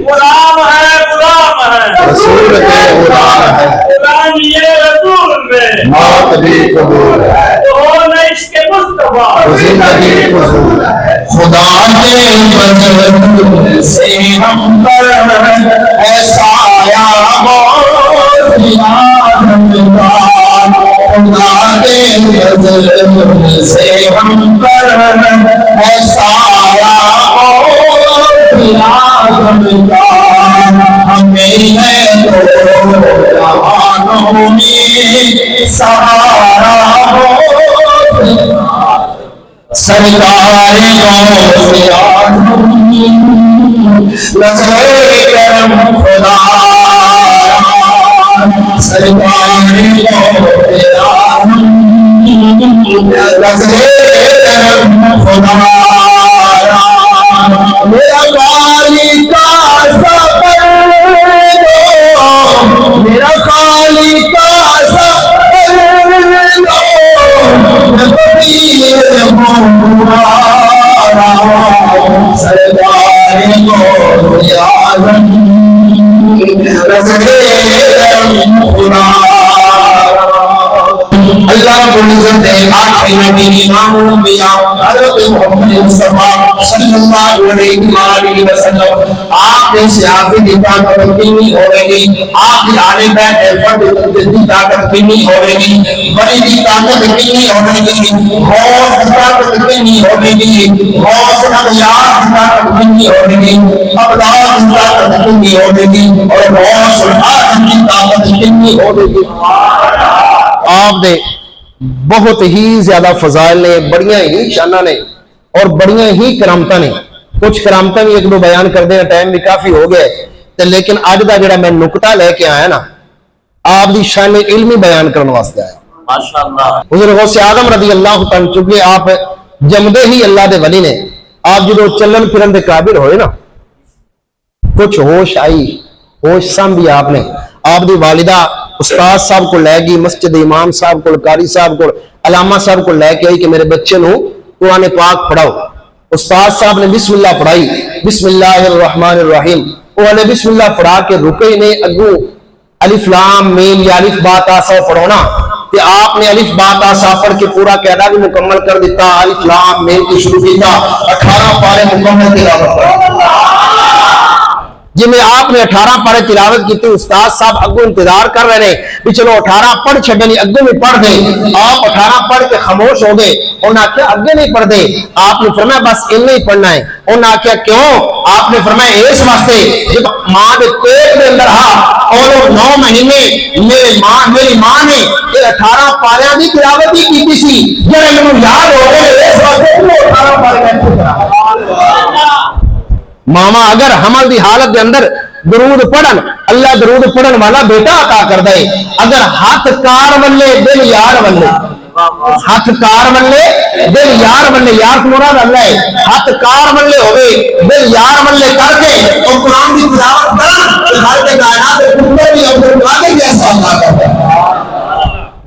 غلام ہے، غلام ہے، رسول کے غلام ہے، غلامی رسول میں موت بھی قبول ہے، تو عشق مصطفیٰ زندگی فضول ہے۔ خدا کے فضل سے ہم پر ایسا آیا بہت یادگار، خدا کے فضل سے ہم پر ایسا آیا بہت یادگار، ہمیں ہے تو جہانوں میں سہارا بہت سرکار نظر کرم خدا خدایا میرا خالی کا سفر دو میرا خالی کا سفر دو میں فقیر ہوں سرکار کو یادم اللہ رب العزت نے آخری نبی امام الانبیاء حضرت محمد مصطفیٰ صلی اللہ علیہ وسلم آپ نے صحابی کی طاقت کتنی ہوے گی، آپ کی آل بیت فرد کی طاقت کتنی ہوے گی، ولی کی طاقت کتنی ہوے گی، غوث کی طاقت کتنی ہوے گی، غوث اغیار کی طاقت کتنی ہوے گی، ابدال کی طاقت کتنی ہوے گی، اور غوث العالم کی طاقت کتنی ہوے گی۔ آپ دے بہت ہی زیادہ فضائل نے، بڑیاں ہی شانہ نے اور بڑیاں ہی کرامتہ نے۔ کچھ کرامتہ بھی ایک دو بیان کر دیں، ٹائم بھی کافی ہو گئے تے لیکن اج دا جڑا میں نکتہ لے کے آیا نا آپ دی شان علمی بیان کرنے واسطے آیا۔ ماشاءاللہ حضور غوث اعظم رضی اللہ تعالی چونکہ آپ جمدے ہی اللہ دے ولی نے، آپ جدو چلن پھرن دے قابل ہوئے نا کچھ ہوش آئی، ہوش سنبھی آپ نے، آپ دی والدہ استاد صاحب کو لے گئی مسجد امام صاحب کو، قاری صاحب کو، علامہ صاحب کو لے کے آئی کہ میرے بچے نو قرآن پاک پڑھاؤ۔ استاد صاحب نے بسم اللہ پڑھائی، بسم اللہ الرحمن الرحیم، وہ نے بسم اللہ پڑھا کے رکے نے اگو الف لام میم یا الف با تا سا پڑھونا کہ آپ نے الف با تا سا پڑھ کے پورا قاعدہ بھی مکمل کر دیتا، الف لام میم کی شروع کیتا، 18 پارے مکمل تلاوت کر جی میں آپ نے 18 پارے تلاوت کی تھی۔ استاد صاحب اگو انتظار کر رہے ہیں بھی چلو 18 پڑھ چھڑنی اگو میں پڑھ دیں، آپ 18 پڑھ کے خاموش ہو گئے، انہوں نے کہا اگے نہیں پڑھ دیں، آپ نے فرمایا بس انہیں ہی پڑھنا ہے۔ انہوں نے کہا کیوں؟ آپ نے فرمایا اس واسطے جب ماں دے پیٹ میں اندر اور 9 مہینے میری ماں نے یہ 18 پاریاں دی تلاوت ہی کی سی، جڑے مینوں یاد ہو گئے اس واسطے وہ 18 پارے میں ماما اگر حمل دی حالت دے اندر درود پڑھن، اللہ درود پڑھن والا بیٹا عطا کر دے۔ اگر ہاتھ کار ولے دل یار ولے، ہاتھ کار ولے دل یار ولے، یار مراد اللہ ہے، ہاتھ کار ولے ہوئے دل یار ولے کر کے اور قرآن دی تلاوت کرن خالق کائنات دے پتر بھی عبد القادر جیسا عطا کر دے۔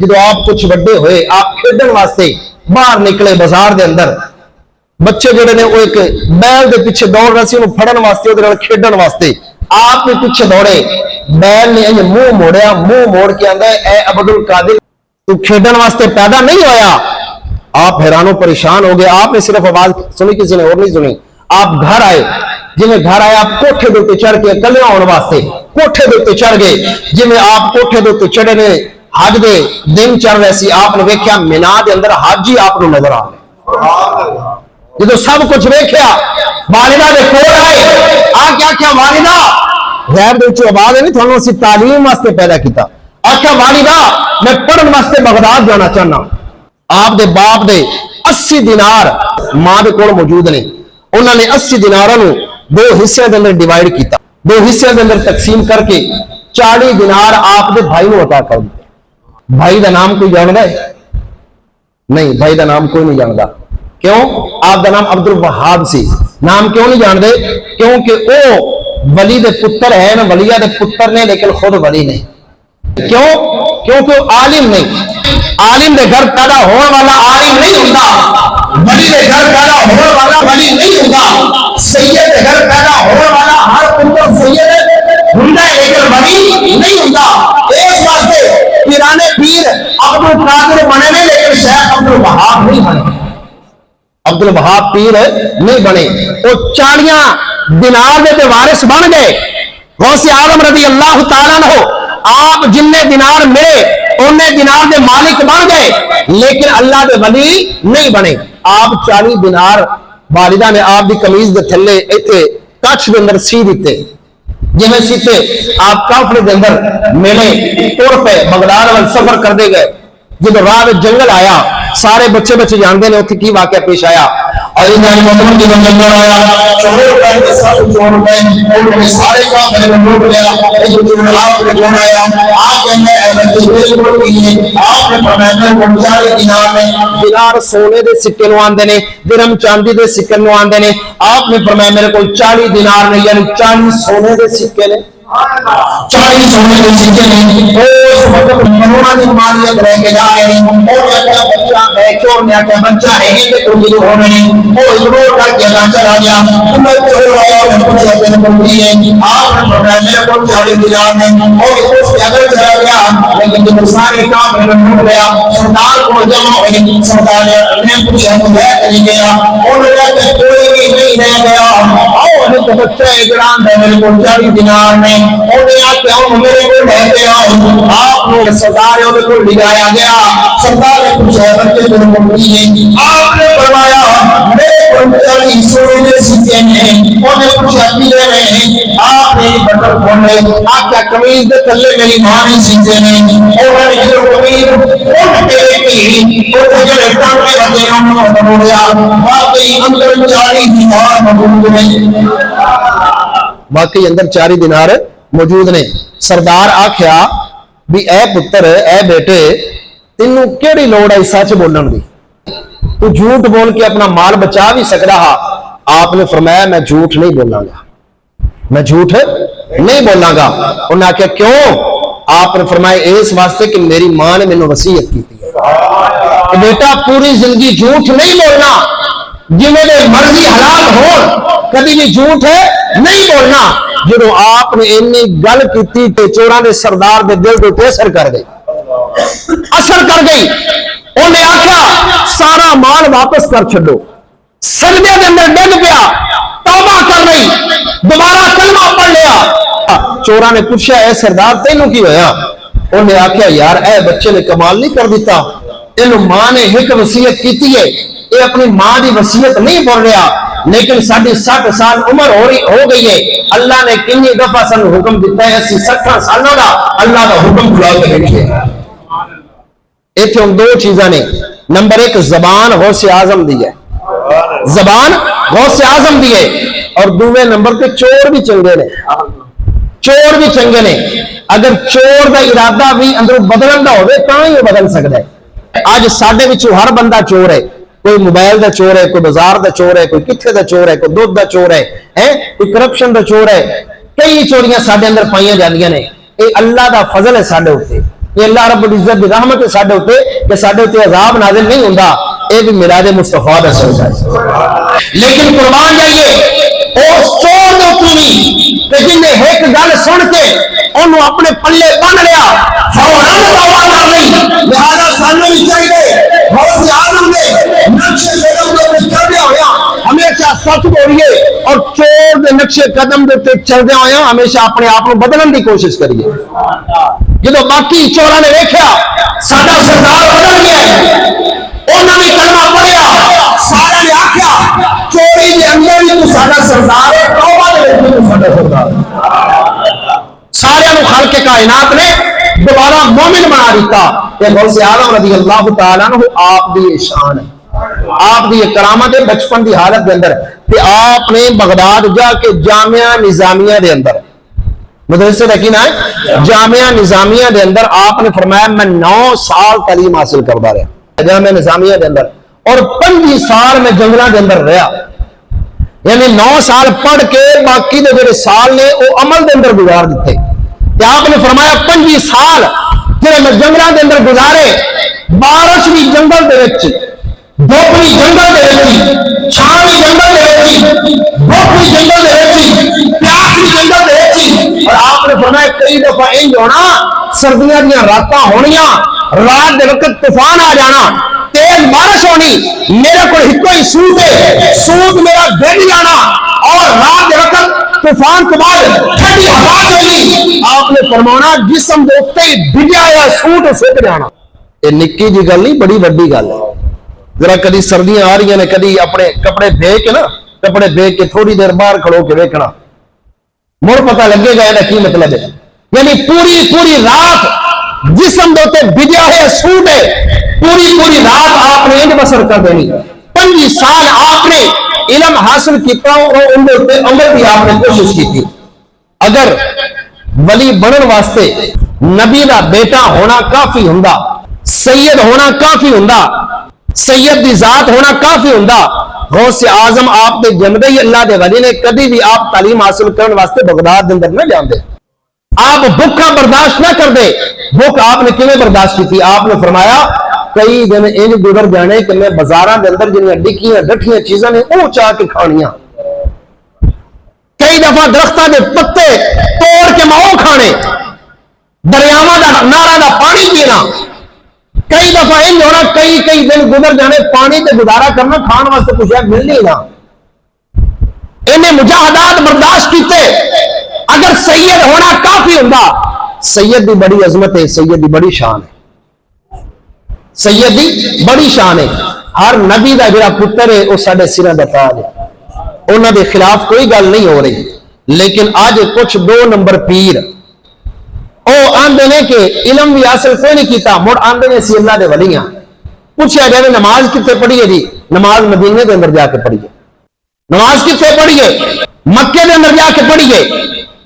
جدو آپ کچھ بڑے ہوئے، آپ کھیڈن واسطے باہر نکلے بازار دے اندر، بچے جڑے نے وہ ایک بیل دے پیچھے دوڑ رہے سی انہوں پھڑن واسطے اودے نال کھیڈن واسطے، آپ نے پیچھے دوڑے، بیل نے یہ منہ موڑیا، منہ موڑ کے آندا ہے اے عبد القادر تو کھیڈن واسطے پیدا نہیں ہویا۔ آپ حیران و پریشان ہو گئے، آپ نے صرف آواز سنی، کسی نے اور نہیں سنی۔ آپ گھر آئے، جی میں گھر آئے آپ کوٹھے دے تے چڑھ کے کلے آن واسطے کوٹھے دے تے چڑھ گئے، جی میں آپ کوٹھے دے تے چڑھے نے حج دے دن چڑھ رہے سی، آپ نے ویکھیا مینا دے اندر حاجی آپ کو نظر آ گئے۔ جدو سب کچھ ویکھیا والدہ دے کول آئے، آ کیا والدہ غیر دے وچوں آواز نہیں تھانوں اسی تعلیم واسطے پیدا کیتا، آخیا والدہ میں پڑھن واسطے بغداد جانا چاہنا۔ آپ دے باپ دے 80 دینار ماں دے کول موجود نے، انہوں نے 80 دیناراں نو 2 حصے دے اندر ڈیوائیڈ کیتا، 2 حصے دے اندر تقسیم کر کے 40 دینار آپ دے بھائی نو عطا کر دیتے۔ بھائی دا نام کوئی جاندا ہے؟ نہیں، بھائی دا نام کوئی نہیں جاندا۔ کیوں؟ آپ دا نام عبد الوہاب سی۔ نام کیوں نہیں جان دے؟ کیونکہ او ولی دے پتر ہے نا، ولیہ دے پتر نے لیکن خود ولی نہیں۔ کیوں؟ کیونکہ وہ عالم نہیں، عالم دے گھر پیدا ہونے والا عالم نہیں ہوتا، ولی دے گھر پیدا ہونے والا ولی نہیں ہوتا، سید دے گھر پیدا ہونے والا ہر پتر سید ہوتا ہے لیکن ولی نہیں ہوتا۔ اس واسطے پیرانے پیر عبد القادر بنے نے لیکن شیخ عبد الوہاب نہیں بنے، عبد الوہاب پیر نہیں بنے۔ وہ 40 دینار دے وارث بن گئے۔ غوث اعظم رضی اللہ تعالیٰ عنہ آپ جن دینار ملے انہیں دینار دے مالک بن گئے لیکن اللہ دے ولی نہیں بنے۔ آپ 40 دینار والدہ نے آپ دی قمیض دے تھلے ایتھے کچھ دے اندر سی دیتے، جی میں سیتے آپ کافر دے اندر ملے ٹر پہ بغداد وال سفر کر دے گئے۔ جب راہ جنگل آیا، سارے بچے جانتے ہیں اتنے کی واقعہ پیش آیا۔ علی نے مطلب جو نظر آیا چور کا سب چور گئے اور نے سارے کا پہلے لوٹ لیا ایک جو آپ نے بنایا آپ نے ایسے بالکل نہیں آپ نے فرمایا کہ 40 دینار میں دینار سونے دے سکے نو آندے نے درہم چاندی دے سکے نو آندے نے آپ نے فرمایا میرے کو 40 دینار نے یعنی 40 سونے دے سکے نے 40 سونے کے سکے نے اس وقت منونا دی مالیت رہ کے جا رہے ہیں اور کیا بچہ ہے چور نے کیا بچہ ہے یہ تو بھی ہو رہے ہیں وہ اگنور کر کے نہ چلا گیا میں چور آیا اور کچھ اپنے بولتی ہے آپ نے فرمایا میرے کو 40 دینار میں اور اس کے اگر چلا گیا لیکن جب سارے کام میں ڈوب گیا سردار کو جمع ہوئی سردار نے پوچھا مجھے نہیں گیا اور نے کوئی بھی نہیں رہ گیا اور تو بچہ اگرام ہے میرے کو 40 دینار میں اور نے آپ کے میرے کو رہ گیا آپ نے سردار نے کو لگایا گیا سردار نے پوچھا بچے کو نہیں آپ نے فرمایا میرے کو 40 سونے سکے ہیں اور نے پوچھا پیلے میں آپ نے بٹر کھولے آپ کا قمیض دے تلے میری ماں نے سیکھے ہیں اور نے جو قمیض اٹھ کے کی اور جو ٹانگ میں رکھے انہوں نے گیا واقعی اندر 40 دینار موجود ہیں واقعی اندر 40 دینار موجود نے سردار آکھیا بھی اے پتر اے بیٹے تینوں کیڑی لوڑ ہے سچ بولن دی تو جھوٹ بول کے اپنا مال بچا بھی سک رہا آپ نے فرمایا میں جھوٹ نہیں بولاں گا میں جھوٹ نہیں بولاں گا انہوں نے کہا کیوں آپ نے فرمایا اس واسطے کہ میری ماں نے مینوں وصیت کی تھی کہ بیٹا پوری زندگی جھوٹ نہیں بولنا جنہیں دے مرضی حالات ہون کبھی بھی جھوٹ ہے نہیں بولنا جدو آپ نے انی گل کی تے چوراں دے سردار دے دل تے اثر کر گئی انہیں آخیا سارا مال واپس کر چھڈو سجدے دے اندر ڈگ پیا توبہ کر رہی دوبارہ کلمہ پڑھ لیا چوراں نے پوچھا اے سردار تینوں کی ہویا انہیں آخیا یار اے بچے نے کمال نہیں کر دیتا انہوں ماں نے ایک وصیت کیتی ہے یہ اپنی ماں دی وصیت نہیں بول رہا لیکن ساڑھی 60 سال عمر ہو گئی ہے اللہ نے کنی دفعہ سن حکم دیتا ہے اسی 60 سالوں دا اللہ کا حکم بلا کے بیٹھے ایتھے ہم دو چیزاں نے نمبر 1 زبان غوث اعظم دی ہے زبان غوث اعظم دی ہے اور دوسرے نمبر تے چور بھی چنگے نے چور بھی چنگے نے اگر چور دا ارادہ بھی اندر بدلن دا ہوئے تاں ہی بدل سکتا ہے آج ساڈے وچوں ہر بندہ چور ہے کوئی موبائل دا چور ہے کوئی بازار دا چور ہے کوئی کتھے دا چور ہے کوئی دودھ دا چور ہے کوئی کرپشن دا چور ہے کئی چوریاں ساڈے اندر پائیاں جاندیاں نے یہ اللہ دا فضل ہے ساڈے اوتے یہ اللہ رب العزت دی رحمت ہے ساڈے اوتے کہ ساڈے اوتے عذاب نازل نہیں ہوندا اے بھی میلاد مصطفیٰ دا سبب ہے لیکن قربان جائیے اس چور دے اوتے بھی کہ جن نے ایک گل سن کے انہوں اپنے پلے بن لیا فوراً توبہ کر لی لہذا سانوں بھی چاہیے غوث اعظم نے نقشے قدم دے چلدے ہویا ہمیشہ سچ بولیے اور چور دے نقشے قدم دے چلدے ہویا ہمیشہ اپنے آپ کو بدلن دی کوشش کریے جدو باقی چوراں نے دیکھا ساڈا سردار بدل گیا ہے انہوں نے کلمہ پڑھیا سارے نے آکھیا چوری دے اندر ہی تو ساڈا سردار ہے توبہ دے وچ تو ساڈا سردار سارے خالق کائنات نے دوبارہ مومن بنا دیتا کہ غوث اعظم رضی اللہ تعالیٰ عنہ آپ دی شان ہے آپ دی کرامت ہے بچپن دی حالت دے اندر کہ آپ نے بغداد جا کے جامعہ نظامیہ دے اندر مدرسے رکھینا ہے جامعہ نظامیہ دے اندر آپ نے فرمایا میں 9 سال تعلیم حاصل کرتا رہا جامعہ نظامیہ دے اندر اور 5 سال میں جنگلوں دے اندر رہا یعنی 9 سال پڑھ کے باقی دے جڑے سال نے وہ عمل دے اندر گزار دیتے کہ آپ نے فرمایا 5 سال جڑے میں جنگلوں دے اندر گزارے بارش بھی جنگل دے وچ دھوپ بھی جنگل دے وچ چھاں بھی جنگل دے وچ دھوپ بھی جنگل دے وچ پیاس بھی جنگل دے وچ اور آپ نے فرمایا کئی دفعہ انج ہونا سردیاں دیاں راتاں ہونیاں رات دے وقت طوفان آ جانا تیز بارش ہونی میرے کو ایک ہی سوٹ ہے سوٹ میرا بھیج جانا اور رات دے وقت طوفان کے بعد ٹھنڈی ہوا چلی آپ نے فرمانا جسم دیکھتے ہی بھیجا یا سوٹ سیک جانا یہ نکی جی گل نہیں بڑی وڈی گل ہے ذرا کدی سردیاں آ رہی ہیں کدی اپنے کپڑے بھیج کے نا کپڑے بھیج کے تھوڑی دیر باہر کھڑو کے دیکھنا مڑ پتہ لگے گا یہ کی مطلب ہے یعنی پوری رات جسم دوتے بھیجا ہے سوٹ ہے پوری رات آپ نے انج بسر کر دینی 25 سال آپ نے علم حاصل کیتا اور ان دے اوپر عمل بھی آپ نے کوشش کی تھی. اگر ولی بنن واسطے نبی دا بیٹا ہونا کافی ہوندا, سید ہونا کافی ہوندا, سید دی ذات ہونا کافی ہوندا, غوث اعظم آپ دے جمدے ہی اللہ دے ولی نے کبھی بھی آپ تعلیم حاصل کرنے واسطے بغداد دے اندر نہ جاندے. آپ بھوکا برداشت نہ کر دے. بھوک آپ نے کیویں برداشت کی تھی؟ آپ نے فرمایا کئی دن انج گزر جانے کہ میں بازاراں دے اندر جنیاں ڈکیاں ڈٹھیاں چیزاں نے او چاہ کے کھانیاں, کئی دفعہ درختاں دے پتے توڑ کے ماؤ کھانے, دریاواں دا نہراں دا پانی پینا, کئی دفعہ انج ہونا کئی دن گزر جانے پانی تے گزارا کرنا, کھان واسطے کچھ ہے ملنی نہ. انہیں مجاہدات برداشت کیتے. اگر سید ہونا کافی ہوندا, سید دی بڑی عظمت ہے, سید دی بڑی شان ہے, سید دی بڑی شان ہے. ہر نبی دا جڑا پتر ہے وہ ساڈے سراں دا تاج ہے, انہاں دے خلاف کوئی گل نہیں ہو رہی. لیکن آج کچھ 2 نمبر پیر او آندے نے کہ علم بھی حاصل کوئی نہیں کیتا, مڑ آندے نے سی اللہ دے ولی ہاں. پوچھا جائے نماز کتے پڑھی ہے؟ جی نماز مدینے دے اندر جا کے پڑھی ہے. نماز کتے پڑھی ہے؟ مکے دے اندر جا کے پڑھی ہے.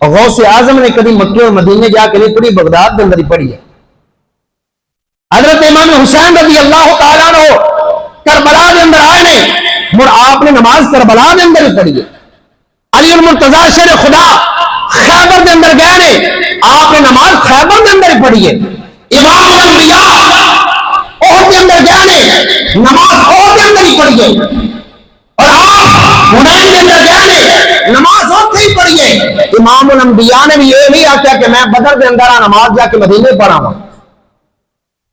غوث اعظم نے کبھی مکے اور مدینے جا کے نہیں پڑھی, بغداد دے اندر ہی پڑھی ہے. حضرت امام حسین رضی اللہ تعالیٰ عنہ کربلا دے اندر آئے نے, مڑ آپ نے نماز کربلا دے اندر ہی پڑھی ہے. علی المرتضی شیر خدا خیبر دے اندر گئے نے, آپ نے نماز خیبر دے اندر ہی پڑھی ہے. امام الانبیاء احد دے اندر گئے نے, نماز احد دے اندر ہی پڑھی ہے. اور آپ حنین دے اندر گئے نے, نماز اوتھے ہی پڑھی ہے. امام الانبیاء نے بھی یہ نہیں آخیا کہ میں بدر دے اندر نماز جا کے مدینے پڑھا ہوں,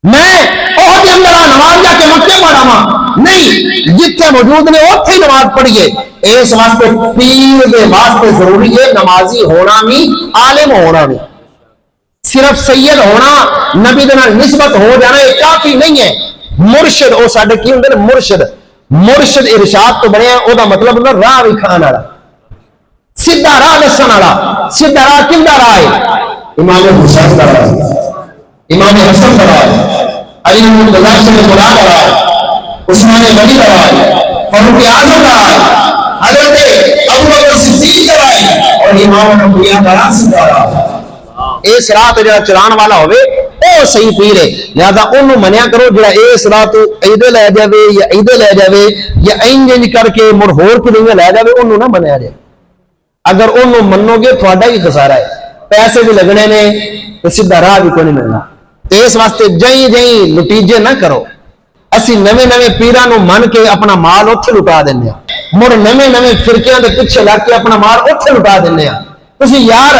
میں احد دے اندر نماز جا کے مکے پڑھا ہوں. نہیں, جتنے موجود نے اوتھے ہی نماز پڑھی ہے. اس واسطے پیر دے واسطے ضروری ہے نمازی ہونا بھی, عالم ہونا بھی. صرف سید ہونا, نبی دے نال نسبت ہو جانا یہ کافی نہیں ہے. مرشد او ساڈے کی ہوندے نے مرشد. مرشد ارشاد تو بنیا, او دا مطلب ہوندا راہ وکھان والا, سیدھا راہ دسن والا. سیدھا راہ کیڑا راہ ہے؟ امام حسین دا راہ, امام حسن دا راہ, علی المرتضی سے مراد دا راہ, عثمان غنی دا راہ, فاروق اعظم دا راہ, حضرت ابوبکر صدیق دا راہ, اور امام الانبیاء دا راہ. اس راہ تے جڑا چلان والا ہوئے او صحیح پیر ہے. لہذا انہوں منیا کرو جڑا اس راہ تو ایدے لے جاوے یا ایدے لے جاوے یا انج کر کے مڑ ہور کدے لے جاوے, انہوں نہ منیا جائے. اگر انہوں منو گے تھوڑا ہی خسارہ ہے, پیسے بھی لگنے نے تو سیدھا راہ بھی کوئی نہیں ملنا. اس واسطے جئی نتیجے نہ کرو. اسی نویں پیراں نو من کے اپنا مال اوتھے لٹا دینے ہاں, مڑ نویں فرقیاں دے پیچھے لگ کے اپنا مال اوتھے لٹا دینے ہاں. تسی یار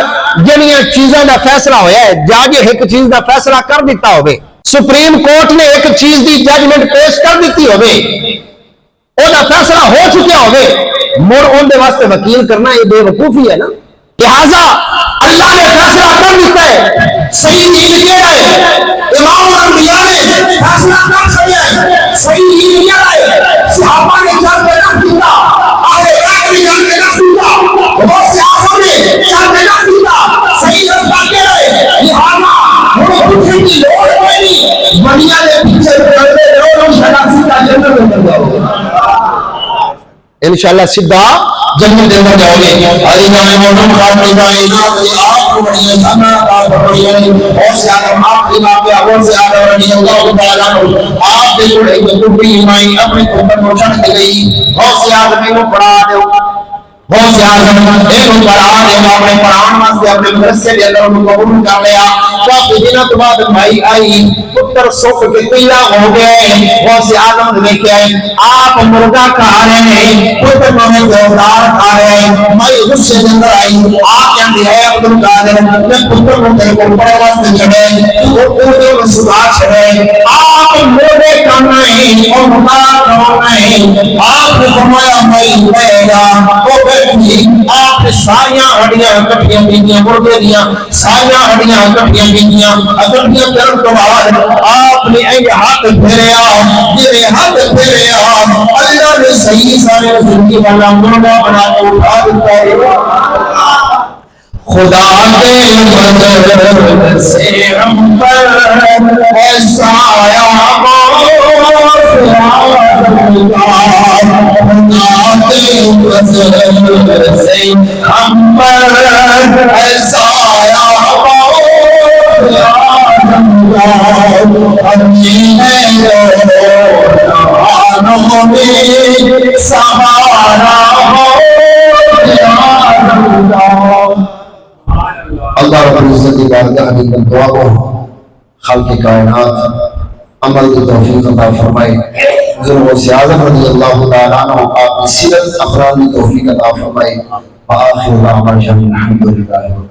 جنیاں چیزاں دا فیصلہ ہویا ہے, جج ایک چیز دا فیصلہ کر دیتا ہوئے, سپریم کورٹ نے ایک چیز دی ججمنٹ پیش کر دیتی ہوئے, او دا فیصلہ ہو چکا ہوئے, مڑ اون دے واسطے وکیل کرنا یہ بے وقوفی ہے نا. لہذا اللہ نے فیصلہ کر دیتا ہے, صحیح دین کیا ہے, امام الانبیاء نے فیصلہ کر چھڑیا ہے, صحیح دین کیا ہے, صحابہ نے چل کے رکھ دیتا, اہل بیت نے چل کے رکھ دیتا, غوث اعظم نے چل کے رکھ دیتا, صحیح رستہ کیا ہے. لہذا ہمیں پوچھنے کی لوڑ کوئی نہیں, دنیا کے پیچھے چلتے رہو, انشاءاللہ سیدھا جنت میں چل جاؤ گے, انشاءاللہ سیدھا جنت دے اندر جاؤ گے. علی جان مومن خاتمی دائیں آپ کو بڑی سنا آپ بڑی اور سے اعظم آپ کی ماں پہ اور سے اعظم رضی اللہ تعالیٰ عنہ آپ دے جڑے کتبی مائی اپنی قوت کو چھڑ کے گئی, اور سے اعظم کو پڑھا دو, اور سے اعظم ایک پڑھا دے, اپنے قرآن واسطے اپنے مدرسے دے اندر ان کو قبول کر لیا. کافی دنوں کے بعد بھائی آئی, پتر سوکھ کے تیار ہو گئے, اور سے اعظم نے کیا آپ مرغا کھا رہے ہیں, پتر میں گوردار کھا رہے ہیں. مائی غصے کے اندر آئی, آپ کہتے ہیں عبد القادر میں پتر کو تیرے کو بڑے واسطے چڑھے وہ پورے میں سدھار چڑھے, آپ مرغے کھانا ہے اور مرغا کھانا ہے. آپ نے فرمایا میں لے گا, وہ بیٹھی, آپ نے ساریاں ہڈیاں کٹیاں بیٹیاں مرغے دیاں ساریاں ہڈیاں کٹیاں بیٹیاں اکٹیاں کرن تو بعد آپ نے ایک ہاتھ پھیریا, یہ ہاتھ پھیریا, اللہ نے صحیح سارے زندگی والا مرغا بنا کے اٹھا دیتا ہے. خدا کے مدد سے ہم پر ایسا آیا ہم پر ایسا اللہ رب العزت کی بارگاہ میں دعا کو خالق کائنات عمل کی توفیق عطا فرمائے. حضرت غوث اعظم رضی اللہ تعالیٰ عنہ آپ کی سیرت افراد کی توفیق عطا فرمائے. آخر دعوانا الحمد للہ.